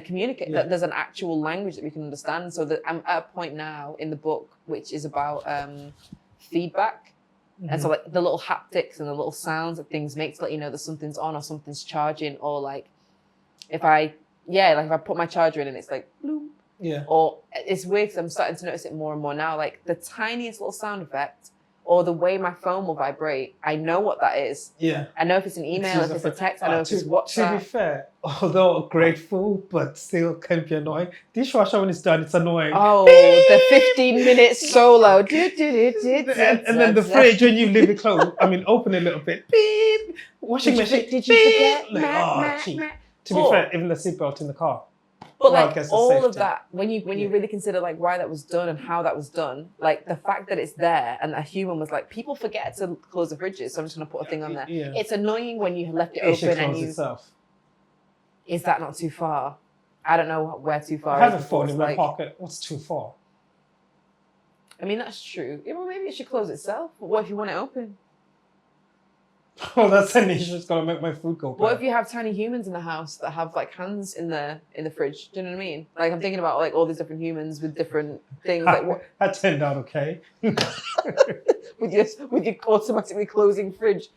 communicate. Yeah. That there's an actual language that we can understand. So that I'm at a point now in the book which is about feedback, and so like the little haptics and the little sounds that things make to let you know that something's on or something's charging, or like if I put my charger in and it's like bloop. Yeah. Or it's weird because I'm starting to notice it more and more now. Like the tiniest little sound effect, or the way my phone will vibrate, I know what that is. Yeah. I know if it's an email, if it's a text, I know if it's WhatsApp. To be fair, although grateful, but still can be annoying. Dishwasher, when it's done, it's annoying. Oh, the 15-minute solo. And then the fridge, when you leave it closed, open a little bit. Beep. Washing machine. Did you forget? Like, to be fair, even the seatbelt in the car. But like all of that, when you really consider like why that was done and how that was done, like the fact that it's there and a human was like, people forget to close the fridges, so I'm just gonna put a thing on there. Yeah. It's annoying when you left it It should open and close you. itself. Is that not too far? I don't know where too far. I have a phone in my pocket. What's too far? I mean, that's true. Yeah, well, maybe it should close itself. But what if you want it open? Oh, that's an issue. It's gonna make my food go bad. What if you have tiny humans in the house that have like hands in the fridge? Do you know what I mean? Like I'm thinking about like all these different humans with different things. Like what? That turned out okay. with your automatically closing fridge.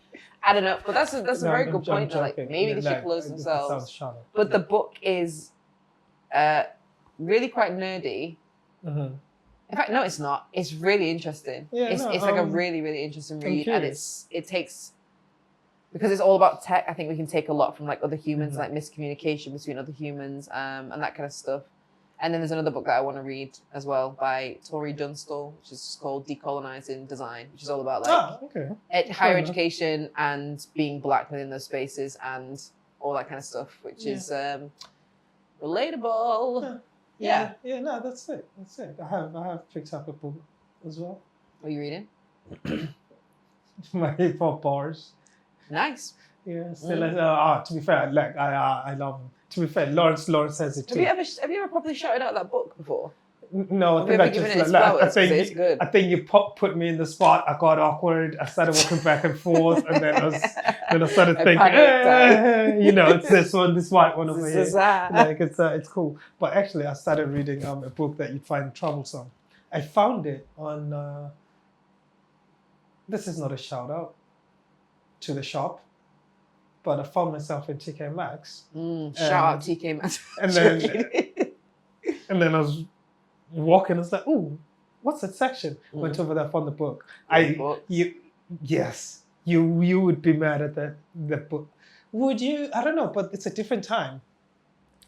I don't know, but that's a very good point. That, like maybe they should close themselves. But the book is really quite nerdy. Mm-hmm. In fact, no, it's not. It's really interesting. Yeah, it's like a really, really interesting read, and it takes. Because it's all about tech, I think we can take a lot from like other humans, like miscommunication between other humans, and that kind of stuff. And then there's another book that I want to read as well by Tori Dunstall, which is called Decolonizing Design, which is all about like higher education and being Black within those spaces and all that kind of stuff, which is relatable. Yeah, no, that's it. I have picked up a book as well. What are you reading? My hip hop bars. Nice. Yeah. Still, to be fair, like I love him. To be fair, Lawrence says it too. Have you ever properly shouted out that book before? No, I think I think you put me in the spot. I got awkward. I started walking back and forth, and then I started thinking, it's this white one over here. Like it's cool. But actually, I started reading a book that you'd find troublesome. I found it on. This is not a shout out to the shop, but I found myself in TK Maxx. Shout out TK Maxx. And then I was walking. I was like, "Ooh, what's that section?" Went over there, found the book. You would be mad at that book. Would you? I don't know, but it's a different time.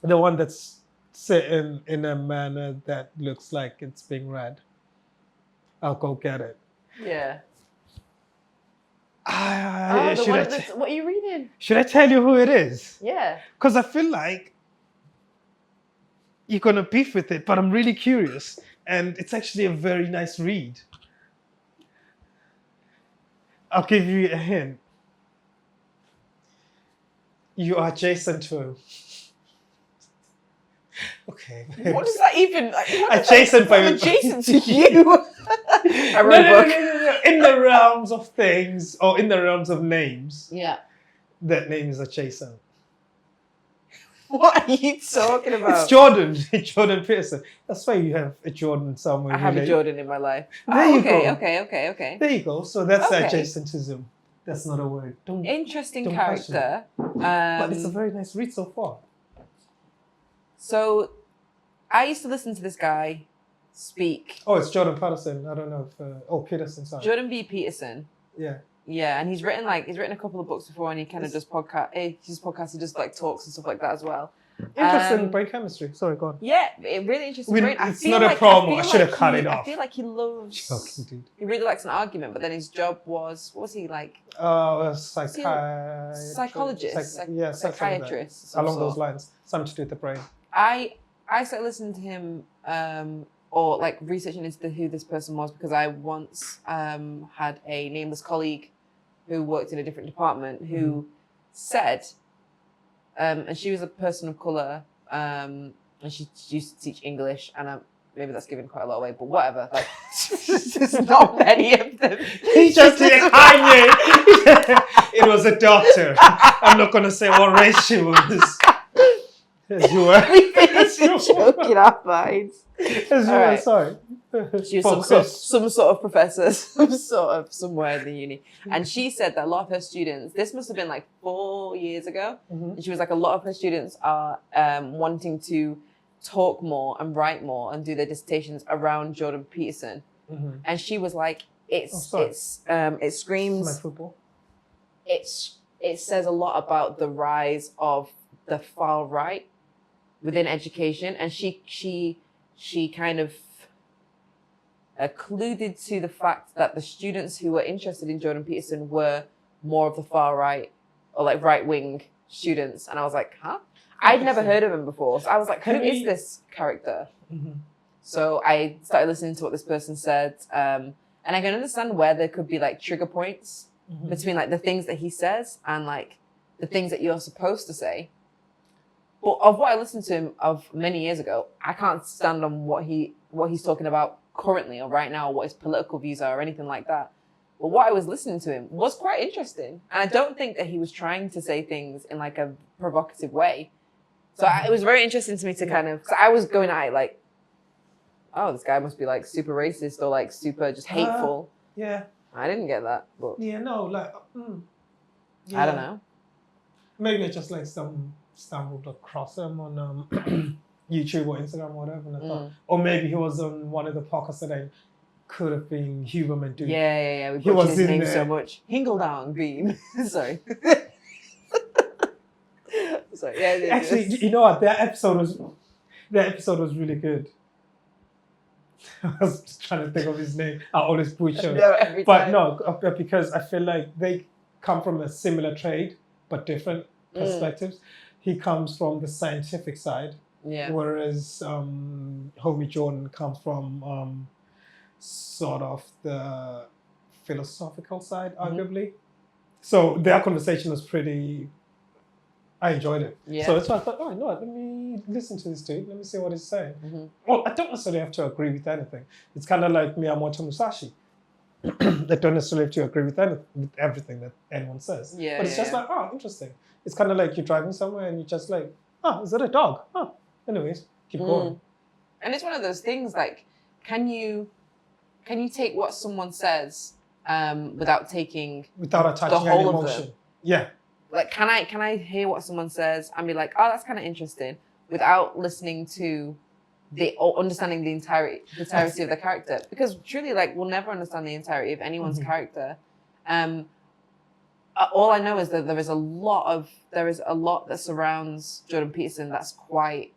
The one that's set in a manner that looks like it's being read. I'll go get it. Yeah. What are you reading? Should I tell you who it is? Yeah. Because I feel like you're going to beef with it, but I'm really curious. And it's actually a very nice read. I'll give you a hint. You are adjacent to. Okay. What does that even? Adjacent to you. I wrote a book. No. In the realms of things, or in the realms of names. Yeah. That name is adjacent. What are you talking about? It's Jordan Peterson. That's why you have a Jordan somewhere. I have a Jordan in my life. There you go. Okay. There you go. So that's adjacentism. That's not a word. Interesting character. But it's a very nice read so far. So, I used to listen to this guy speak. Oh, it's Jordan Peterson. I don't know if Peterson. Sorry. Jordan B. Peterson. Yeah. Yeah, and he's written a couple of books before, and he kind of does podcast. He does like talks and stuff like that as well. Interesting brain chemistry. Sorry, go on. Yeah, really interesting brain. It's not a promo. I should have cut it off. I feel like he loves. Joking, dude. He really likes an argument, but then his job was, what was he like? Psychologist. Psychiatrist. Along those lines, something to do with the brain. I started listening to him, or like researching into who this person was, because I once had a nameless colleague who worked in a different department who said, and she was a person of color, and she used to teach English, and maybe that's giving quite a lot away, but whatever. Like, there's not many of them. He just did Kanye. It was a doctor. I'm not gonna say what race she was. As you were. We finished joking our minds. As you were, sorry. She was some sort of professor, somewhere in the uni. And she said that a lot of her students, this must have been like 4 years ago, and she was like, a lot of her students are wanting to talk more and write more and do their dissertations around Jordan Peterson. And she was like, it screams, my football. it says a lot about the rise of the far right within education, and she kind of alluded to the fact that the students who were interested in Jordan Peterson were more of the far right, or like right-wing students. And I was like, huh? I'd never heard of him before. So I was like, who is this character? So I started listening to what this person said. And I can understand where there could be like trigger points between like the things that he says and like the things that you're supposed to say. But of what I listened to him of many years ago, I can't stand on what he's talking about currently or right now, or what his political views are or anything like that. But what I was listening to him was quite interesting. And I don't think that he was trying to say things in like a provocative way. So it was very interesting to me to kind of, because I was going at it like, oh, this guy must be like super racist or like super just hateful. Yeah. I didn't get that. But yeah, no, like, I don't know. Maybe I just like stumbled across him on YouTube or Instagram or whatever. And I thought, or maybe he was on one of the podcasts that I could have been Huberman doing. Yeah. We butchered his name so much. Hingledown Beam. Sorry. Sorry. Yeah, actually, you know what? That episode was really good. I was just trying to think of his name. I always butcher it. But no, because I feel like they come from a similar trade, but different perspectives. He comes from the scientific side, whereas homie Jordan comes from sort of the philosophical side, arguably. So their conversation was pretty... I enjoyed it. Yeah. So that's why I thought, oh, you know what, let me listen to this dude. Let me see what he's saying. Well, I don't necessarily have to agree with anything. It's kind of like Miyamoto Musashi. I don't necessarily have to agree with everything that anyone says. But it's just like, oh, interesting. It's kind of like you're driving somewhere and you're just like, oh, is that a dog? Oh, anyways, keep going. And it's one of those things like, can you take what someone says without attaching any emotion? Yeah. Like, can I hear what someone says and be like, oh, that's kind of interesting, without listening to or understanding the entirety of the character? Because truly, like, we'll never understand the entirety of anyone's character. All I know is that there is a lot that surrounds Jordan Peterson that's quite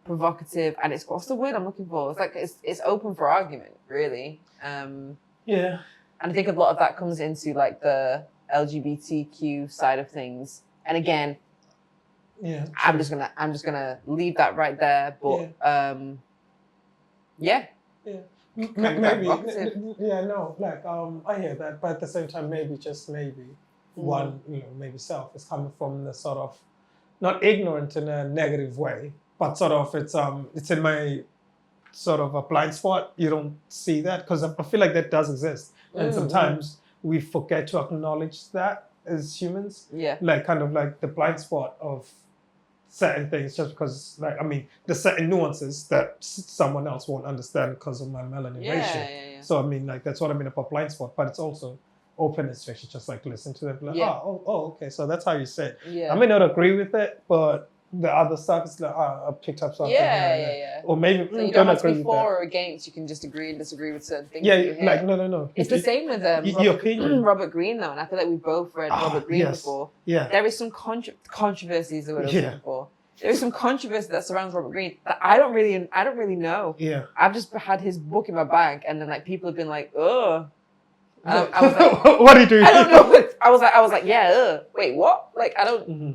provocative, and what's the word I'm looking for? It's like it's open for argument, really. And I think a lot of that comes into like the LGBTQ side of things. And again, I'm just gonna leave that right there. But maybe I hear that, but at the same time, maybe one, maybe self is coming from the sort of not ignorant in a negative way, but sort of it's in my sort of a blind spot. You don't see that because I feel like that does exist, and sometimes we forget to acknowledge that as humans. Yeah. Like kind of like the blind spot of certain things, just because, like, I mean, there's certain nuances that someone else won't understand because of my melanin ratio. Yeah. So I mean, like, that's what I mean about blind spot, but it's also openness to just like listen to them, like, okay, so that's how you say it. Yeah. I may not agree with it, but the other stuff is like, I picked up something. Yeah, here and yeah, there. yeah. Or maybe So you don't don't have to agree be with that. for or against. You can just agree and disagree with certain things. Yeah, that you hear. like no. It's the same with your opinion. Robert Greene though, and I feel like we both read Robert Greene yes. before. Yeah. There is some controversy is the word I was looking for. There is some controversy that surrounds Robert Greene that I don't really know. Yeah. I've just had his book in my bag, and then like people have been like, "Ugh." I was like, "What are you doing?" I don't know. I was like, "Yeah, wait, what?" Like I don't. Mm-hmm.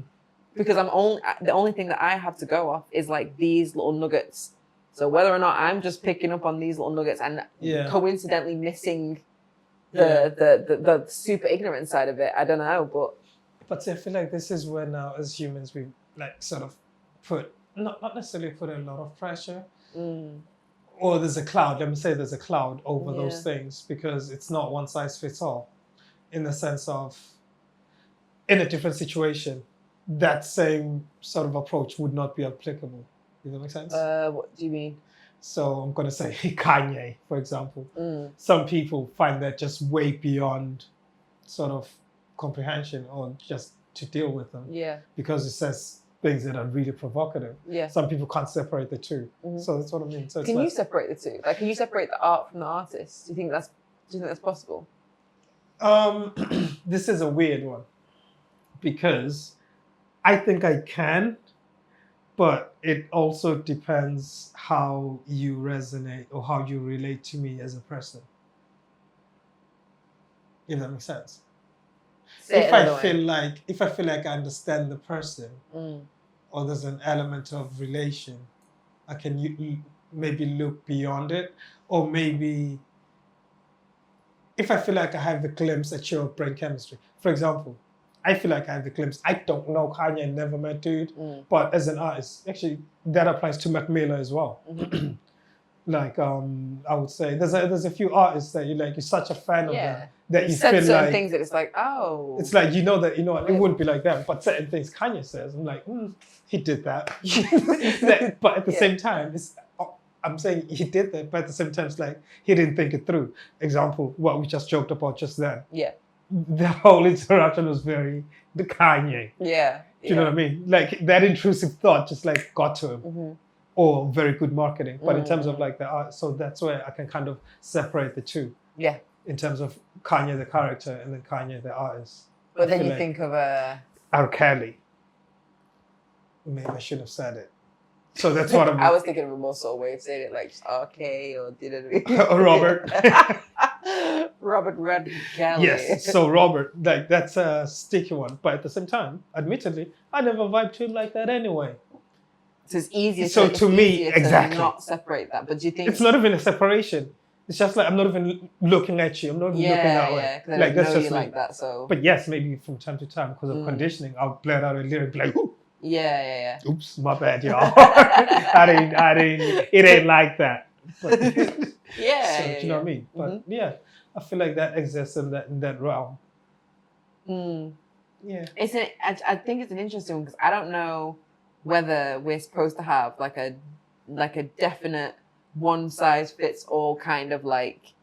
Because the only thing that I have to go off is like these little nuggets. So whether or not I'm just picking up on these little nuggets and coincidentally missing the super ignorant side of it, I don't know. But I feel like this is where now as humans we like sort of put not necessarily put a lot of pressure. Or there's a cloud. Let me say there's a cloud over those things because it's not one size fits all, in the sense of in a different situation. That same sort of approach would not be applicable. Does that make sense? What do you mean? So I'm going to say Kanye, for example. Some people find that just way beyond sort of comprehension or just to deal with them. Yeah. Because it says things that are really provocative. Yeah. Some people can't separate the two. So that's what I mean. So can you separate the two? Like, can you separate the art from the artist? Do you think that's possible? This is a weird one because I think I can, but it also depends how you resonate or how you relate to me as a person. If that makes sense. If I feel like I understand the person, or there's an element of relation, I can maybe look beyond it, or maybe if I feel like I have the glimpse at your brain chemistry. For example, I feel like I have the glimpse. I don't know Kanye, never met dude, but as an artist, actually that applies to Mac Miller as well. Like I would say there's a few artists that you're such a fan of them that you said feel certain like things that it's like, oh, it's like you know what, it wouldn't be like that, but certain things Kanye says, I'm like, he did that. But at the same time, I'm saying he did that, but at the same time, it's like he didn't think it through. Example, what we just joked about just then. Yeah. The whole interaction was very the Kanye. Yeah. Do you know what I mean? Like that intrusive thought just like got to him. Or very good marketing. But in terms of like the art, so that's where I can kind of separate the two. Yeah. In terms of Kanye the character and then Kanye the artist. But then you think of R. Kelly. Maybe I shouldn't have said it. So that's what I was thinking of a more sort of way of saying it, like just RK or did it or Robert. Robert Red Kelly. Yes, so Robert, like that's a sticky one. But at the same time, admittedly, I never vibed to him like that anyway. So it's easier to me, exactly. Not separate that. But do you think it's not even a separation? It's just like I'm not even looking at you. I'm not even looking that way. Yeah, like that's just me. Like that. So, but yes, maybe from time to time because of conditioning, I'll blurt out a lyric like, "Ooh." Yeah. Oops, my bad, y'all. I didn't. It ain't like that. But, so, do you know what I mean? But yeah, I feel like that exists in that realm. Yeah. I think it's an interesting one because I don't know whether we're supposed to have like a definite one size fits all kind of like,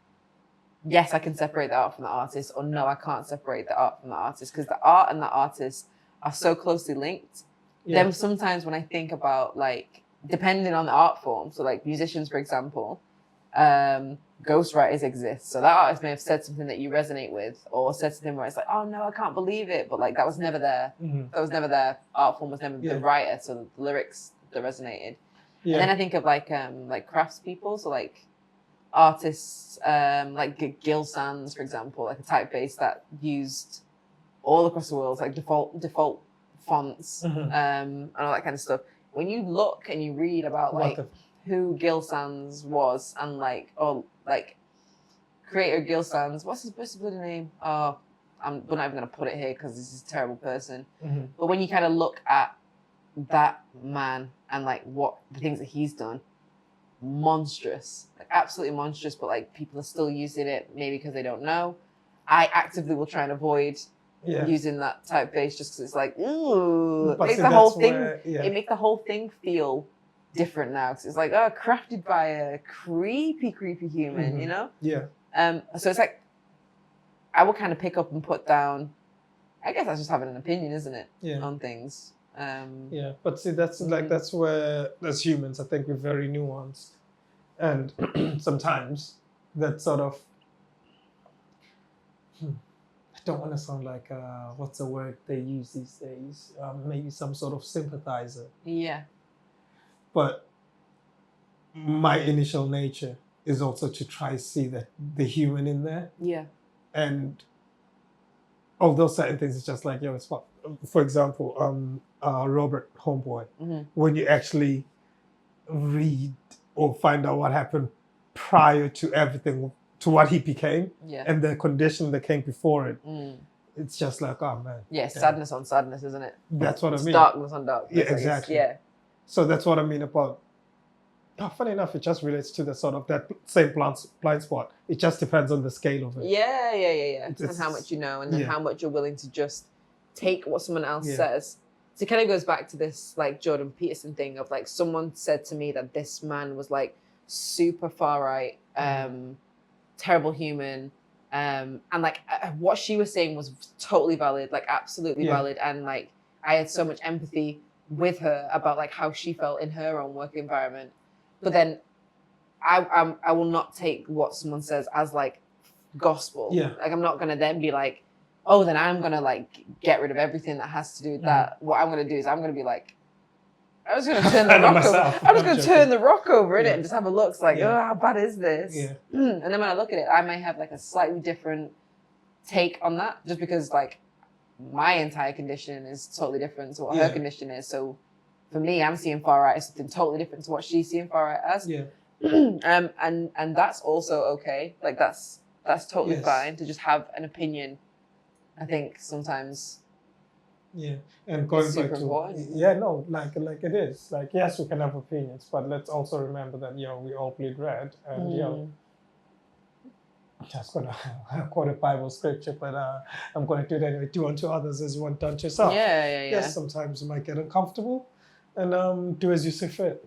yes, I can separate the art from the artist, or no, I can't separate the art from the artist, because the art and the artist are so closely linked. Yeah. Then sometimes when I think about like, depending on the art form, so like musicians, for example, ghostwriters exist. So that artist may have said something that you resonate with, or said something where it's like, oh no, I can't believe it. But like that was never there. That was never there. Art form was never the writer, so the lyrics that resonated. Yeah. And then I think of like craftspeople, so like artists, like Gil Sans, for example, like a typeface that used all across the world, like default fonts, and all that kind of stuff. When you look and you read about like who Gil Sans was, and like creator Gil Sans, what's his bloody name? Oh, we're not even gonna put it here because this is a terrible person. But when you kind of look at that man and like what the things that he's done, monstrous, like absolutely monstrous. But like people are still using it, maybe because they don't know. I actively will try and avoid using that typeface just because it's like, ooh, it makes the whole thing. It makes the whole thing feel different now because it's like, oh, crafted by a creepy human, you know? Yeah. So it's like I will kind of pick up and put down. I guess that's just having an opinion, isn't it? Yeah. On things. Yeah, but see, that's like that's where as humans, I think we're very nuanced, and sometimes that sort of I don't want to sound like what's the word they use these days? Maybe some sort of sympathizer. Yeah. But my initial nature is also to try to see the human in there. Yeah. And although certain things it's just like, it's fun. For example, Robert Homeboy, when you actually read or find out what happened prior to everything, to what he became, and the condition that came before it, it's just like, oh man. Yeah, sadness on sadness, isn't it? That's what I mean. Darkness on darkness. Yeah, exactly. Yeah. So that's what I mean about. Funny enough, it just relates to the sort of that same blind spot. It just depends on the scale of it. Yeah. And how much you know, and then how much you're willing to just take what someone else says. So it kind of goes back to this like Jordan Peterson thing of like someone said to me that this man was like super far right, terrible human, and like what she was saying was totally valid, like absolutely valid, and like I had so much empathy with her about like how she felt in her own work environment. But then I will not take what someone says as like gospel. Yeah. Like I'm not gonna then be like, oh, then I'm gonna like get rid of everything that has to do with that. What I'm gonna do is I'm gonna be like, I was gonna turn the rock over. I'm just gonna turn the rock over it and just have a look. It's like, oh, how bad is this? Yeah. And then when I look at it, I may have like a slightly different take on that, just because like my entire condition is totally different to what her condition is. So for me, I'm seeing far right as something totally different to what she's seeing far right as. Yeah. And that's also okay. Like that's totally fine to just have an opinion. I think sometimes. Yeah, and going back to like it is like yes, we can have opinions, but let's also remember that we all bleed red, and just gonna quote a Bible scripture, but I'm gonna do it anyway. Do unto others as you want done to yourself. Yeah. Yes, sometimes you might get uncomfortable. And do as you see fit.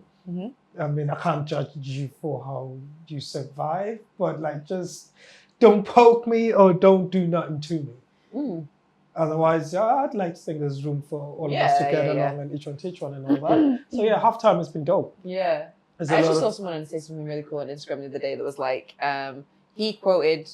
I mean, I can't judge you for how you survive, but like, just don't poke me or don't do nothing to me. Otherwise, I'd like to think there's room for all of us to get along and each one teach one and all that. So halftime has been dope. Yeah. I actually saw someone say something really cool on Instagram the other day that was like, he quoted,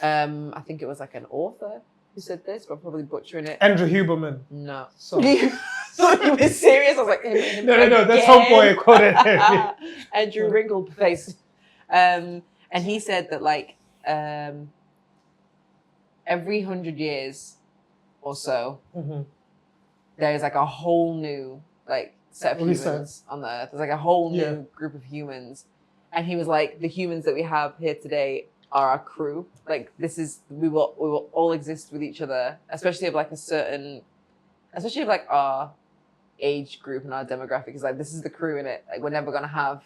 I think it was like an author who said this, but I'm probably butchering it. Andrew Huberman. No. Sorry. You were serious? I was like, no, that's Homeboy quoted him. Andrew wrinkled face. And he said that like every 100 years or so, there is like a whole new like set of humans on the earth. There's like a whole new group of humans. And he was like, the humans that we have here today are our crew. Like we will all exist with each other, especially of like especially of like our age group and our demographic is like, this is the crew in it. Like we're never gonna have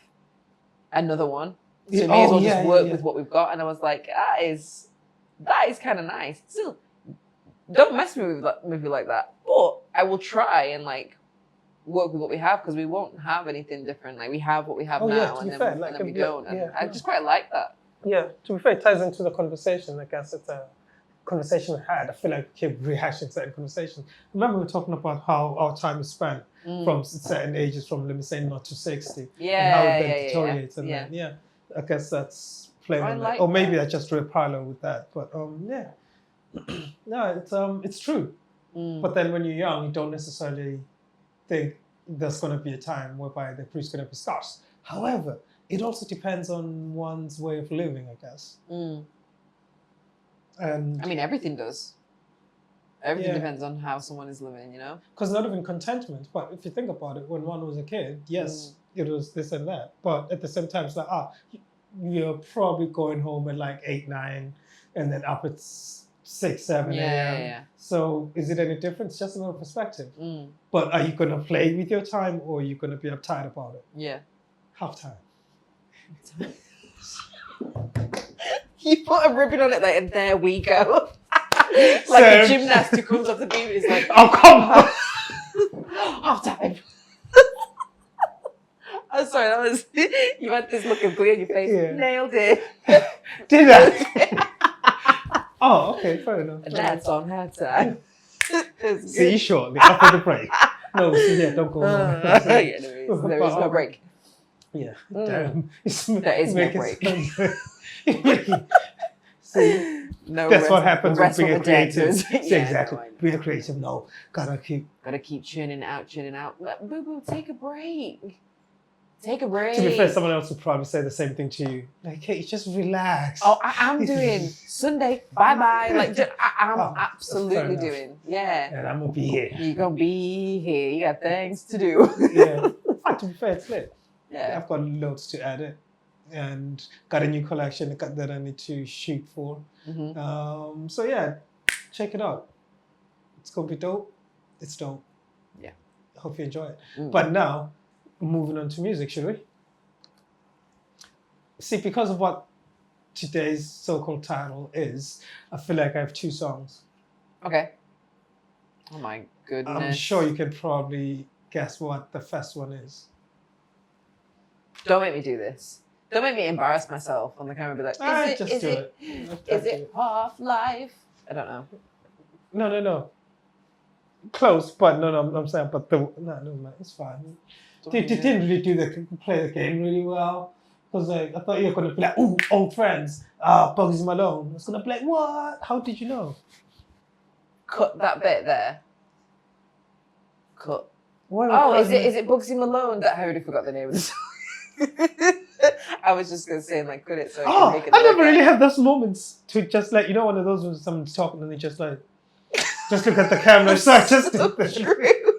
another one. So we may as well just work with what we've got. And I was like, that is kind of nice. Still, don't mess with me with a movie like that. But I will try and like work with what we have, because we won't have anything different. Like we have what we have now, and then we don't. And I just quite like that. Yeah, to be fair, it ties into the conversation. I guess it's a conversation we had. I feel like we keep rehashing certain conversations. Remember, we were talking about how our time is spent from certain ages, from let me say 0 to 60, and how it then deteriorates. And then, I guess that's playing on that. Or maybe I just drew a parallel with that. But no, it's true. But then when you're young, you don't necessarily think there's going to be a time whereby the priest's going to be scarce. However, it also depends on one's way of living, I guess. And I mean, everything does. Everything depends on how someone is living, Because not even contentment, but if you think about it, when one was a kid, yes, it was this and that. But at the same time, it's like, you're probably going home at like 8, 9, and then up at 6, 7 a.m. So is it any different? It's just another perspective. But are you going to play with your time, or are you going to be uptight about it? Yeah. Halftime. You put a ribbon on it, like, and there we go. Like a gymnast who comes off the beam and is like, oh, come on. Halftime. I'm sorry, that was, you had this look of glee on your face. Nailed it. Did I? Oh, okay, fair enough. And that's on halftime. See you shortly after the break. No, so yeah, don't go nowhere. Yeah, there is no break. Yeah, Mm. damn. There is no Make it break. sound- See, No that's rest, what happens with rest for being the dead. creative. See, Yeah, exactly. no, I know. Being creative, no. Gotta keep tuning out. Boo boo, take a break. Take a break. To be fair, someone else would probably say the same thing to you. Like, hey, just relax. Oh, I'm doing Sunday. Bye bye. Like, I'm Oh, fair absolutely enough. doing. Yeah. And I'm gonna be here. You're gonna be here. You got things to do. Yeah. To be fair, it's lit. Yeah. I've got loads to edit, and got a new collection that I need to shoot for. Mm-hmm. So yeah, check it out. It's gonna be dope. It's dope. Yeah. Hope you enjoy it. Mm. But now, moving on to music, should we? See, because of what today's so-called title is, I feel like I have 2 songs. Okay. Oh my goodness. I'm sure you can probably guess what the first one is. Don't make me do this. Don't make me embarrass myself on the camera and be like, is it Half-Life? I don't know. No. Close, but no, I'm saying, but no, it's fine. They didn't really play the game really well. Because like, I thought you were going to be like, ooh, old friends, Bugsy Malone. I was going to be like, what? How did you know? Cut that bit there. Cut. Why Oh, is it Bugsy Malone that I already forgot the name of the song? I was just going to say, like, cut it so I can make it. I never really have those moments to just like, you know, one of those when someone's talking and they just like, just look at the camera. So I just so did true.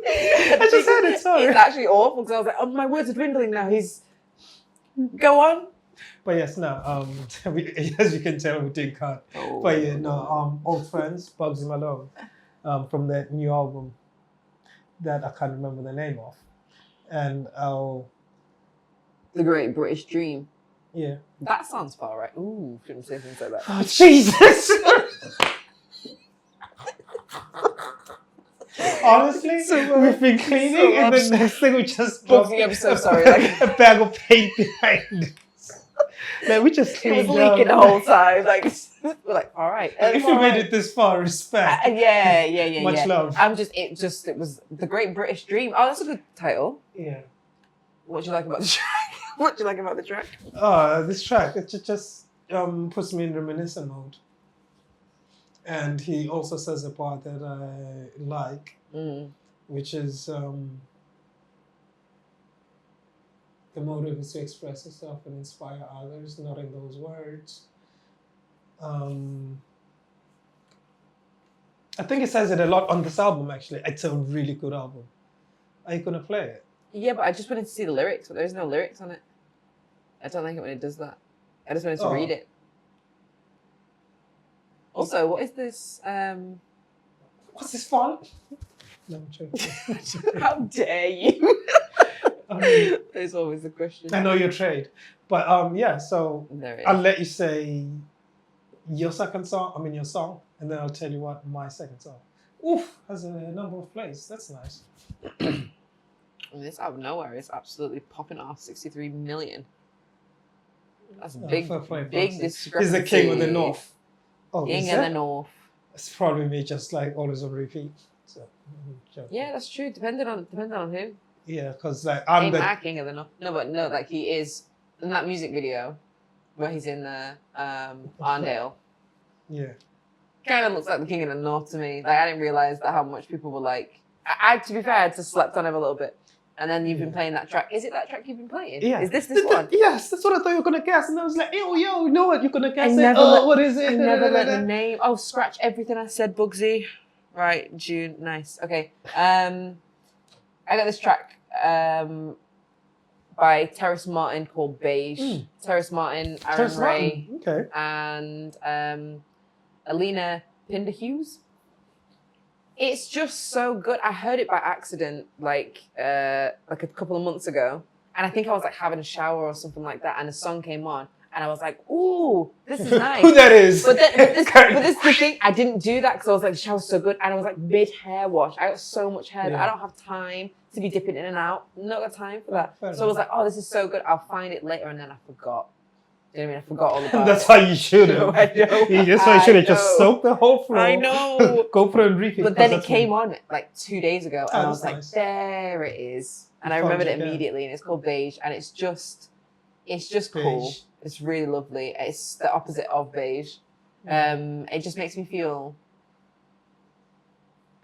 I just had it, sorry. It's actually awful because I was like, oh, my words are dwindling now. Go on. But yes, no, as you can tell, we did cut. Oh. But yeah, no, Old Friends, Bugsy Malone, from that new album that I can't remember the name of. And The Great British Dream. Yeah. That sounds far right. Ooh, shouldn't say things like that. Oh, Jesus! Honestly, we've been cleaning, and the next thing we just dropped I'm so sorry. a bag of paint behind us. Like, we just It cleaned was leaking the up. whole time. Like, we're like, all right. If you made it this far, respect. Yeah. Much love. It was The Great British Dream. Oh, that's a good title. Yeah. What do you like about the track? What do you like about the track? This track, it just puts me in reminiscent mode. And he also says a part that I like, which is the motive is to express yourself and inspire others, not in those words. I think it says it a lot on this album, actually. It's a really good album. Are you going to play it? Yeah, but I just wanted to see the lyrics, but there's no lyrics on it. I don't like it when it does that. I just wanted to read it. Also, what is this? What's this font? No, I'm joking. How dare you? There's always the question. I know your trade. But yeah, so I'll let you say your second song, your song, and then I'll tell you what my second song. Oof, has a number of plays. That's nice. This out of nowhere is absolutely popping off 63 million. That's a big discrepancy. He's the king of the north. Oh, king of the north. It's probably me, just like always on repeat. So, yeah, that's true. Depending on who. Yeah, because like I'm the king of the north. No, like he is in that music video where he's in the Arndale. Yeah. Kind of looks like the king of the north to me. Like I didn't realize that how much people were like. I to be fair, I had to slept on him a little bit. And then you've been playing that track. Is it that track you've been playing? Yeah. Is this one? Yes, that's what I thought you were going to guess. And I was like, yo, you know what? You're going to guess it. What is it? I never let the name. Oh, scratch everything I said, Bugsy. Right, June. Nice. Okay. I got this track by Terrace Martin called Beige. Terrace Martin, Aaron Ray, and Alina Pinderhughes. It's just so good. I heard it by accident, like a couple of months ago, and I think I was like having a shower or something like that, and a song came on, and I was like, "Ooh, this is nice." Who that is? But this is the thing. I didn't do that because I was like, the shower's so good, and I was like mid hair wash. I got so much hair that I don't have time to be dipping in and out. Not got time for that. So I was like, "Oh, this is so good. I'll find it later," and then I forgot. You know what I mean? I forgot all about And that's it. how you should have. I know. That's why you should have just know. soaked the whole floor. I know. Go through and repeat. But then it came on like 2 days ago, and I was that's like, nice. there it is. And You I found remembered it it again. immediately, and it's called Beige, and it's just cool. Beige. It's really lovely. It's the opposite of beige. It just makes me feel.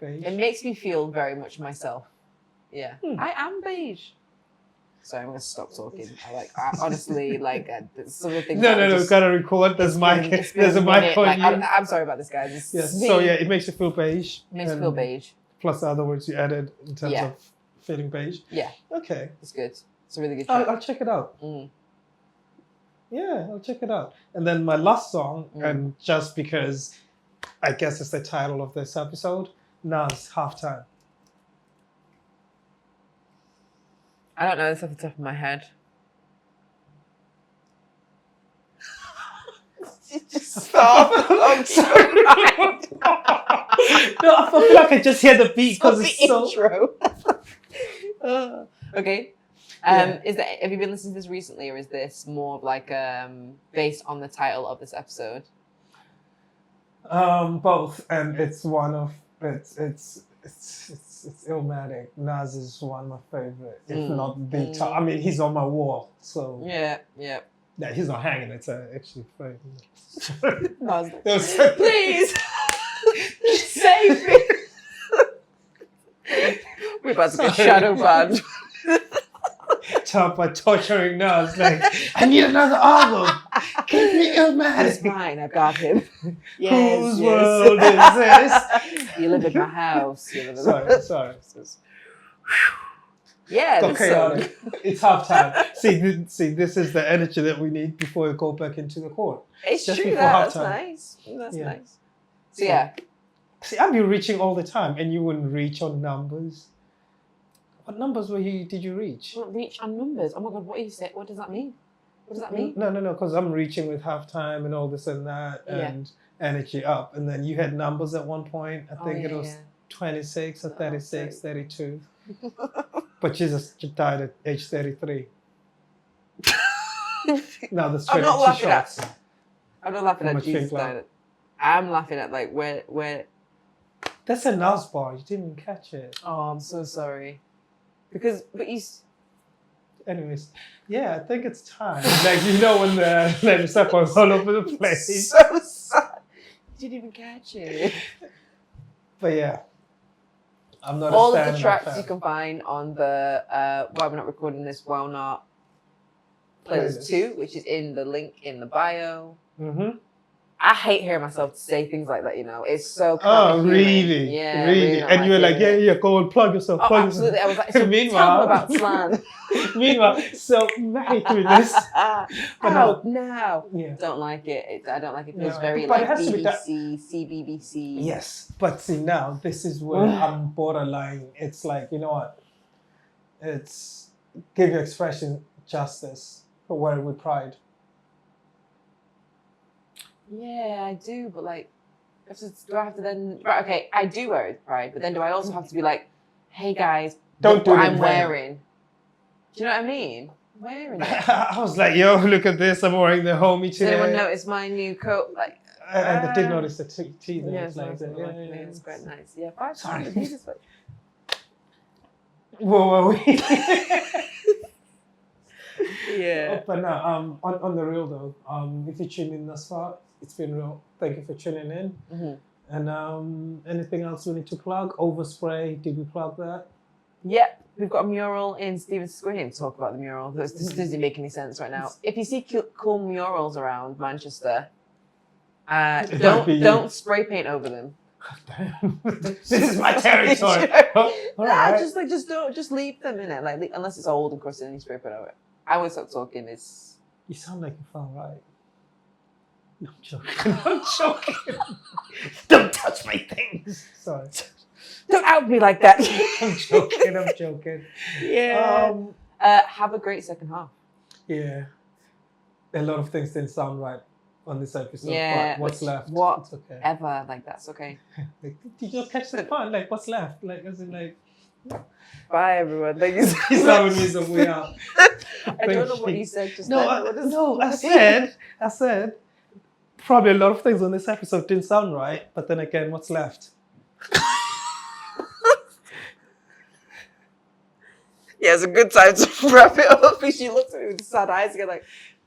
Beige. It makes me feel very much myself. Yeah, Hmm. I am beige. Sorry, I'm gonna stop talking. I honestly some of the things. No, gotta record. There's there's a mic on you. I'm sorry about this, guys. It's Yes. me. So yeah, it makes you feel beige. It makes me feel beige. Plus the other words you added in terms Yeah. of feeling beige. Yeah, Okay. it's good. It's a really good track. I'll check it out. Mm. Yeah, I'll check it out. And then my last song, Mm. and just because I guess it's the title of this episode, Nas Halftime. I don't know this off the top of my head. Just stop. Sorry. No, I feel like I just hear the beat because the it's so. intro. Okay. Yeah. Have you been listening to this recently, or is this more of like based on the title of this episode? Both, and it's one of it's Illmatic. Nas is one of my favorite, if not the top. I mean, he's on my wall, so Yeah. he's not hanging. It's actually favorite. Please, save me. We're about to get shadow banned. Top by torturing Nas, like, I need another album. Give me It's Illmatic. mine. I got him. Whose world is this? You live in my house. You live in Sorry. Yeah. Got this chaotic. song. It's halftime. See, this is the energy that we need before we go back into the court. It's Just true. before That's halftime. nice. That's Yeah. nice. So yeah. See, I'd be reaching all the time, and you wouldn't reach on numbers. What numbers did you reach? Reach on numbers. Oh my god, what you said? What does that mean? What does that mean? No, because I'm reaching with halftime and all this and that, and energy up. And then you had numbers at one point. I think it was 26 or 36, 32. But Jesus died at age 33. Now the I'm not laughing shots. at. I'm not laughing How at much Jesus think like- died. I'm laughing at like where. That's a Nas bar. You didn't even catch it. Oh, I'm so sorry. But he's. Anyways, yeah, I think it's time. Like, you know, when the stuff was all over the place. So sad. You didn't even catch it. But yeah, I'm not All a of fan the tracks fan. you can find on the Why We're Not Recording This WAWNRT playlist 2, which is in the link in the bio. Mm-hmm. I hate hearing myself say things like that, you know. It's so Oh, human. really? Yeah. Really? not And you were like, it. yeah, go and plug yourself. Oh, Plug absolutely. I was like, yourself. so Meanwhile, tell them about SLAN. Meanwhile, so married with this. But Out now. Yeah. Don't like it. I don't like it. It feels No, very but it like has to be that- BBC, CBBC. Yes, but see now, this is where I'm borderline. It's like, you know what? It's give your expression justice, but wear it with pride. Yeah, I do, but like, do I have to then? Right, okay, I do wear it with pride, but then do I also have to be like, hey guys, Don't look do what it I'm in vain. wearing? Do you know what I mean? Wearing it. I was like, yo, look at this. I'm wearing the homie Did today. anyone notice my new coat? Like, I did notice the T there. yeah, It's like, it's quite nice. Yeah, 5 Sorry. stars. Jesus, like- Whoa. Yeah. But no, on the real though, if you tune in thus far, it's been real. Thank you for tuning in. Mm-hmm. And anything else we need to plug? Overspray, did we plug that? Yep, we've got a mural in Stevens Square. We didn't talk about the mural. This doesn't make any sense right now. If you see cool murals around Manchester, don't spray paint over them. Damn. This is my territory. All right. Just leave them in it. Like unless it's old and crusted and you spray paint over it. I will stop talking. You sound like you found right. No, I'm joking. I'm joking. Don't touch my things. Sorry. Don't out me like that. I'm joking. Yeah. Have a great second half. Yeah. A lot of things didn't sound right on this episode. Yeah, But what's but left? what- It's okay. Ever like that's okay. Like, did you catch the fun? Like, what's left? Like, as in, like, Bye, everyone. Thank you so He's much. having me some way out. I don't know what you said just No, then. I said, probably a lot of things on this episode didn't sound right, but then again, what's left? Yeah, it's a good time to wrap it up. She looks at me with sad eyes again, like,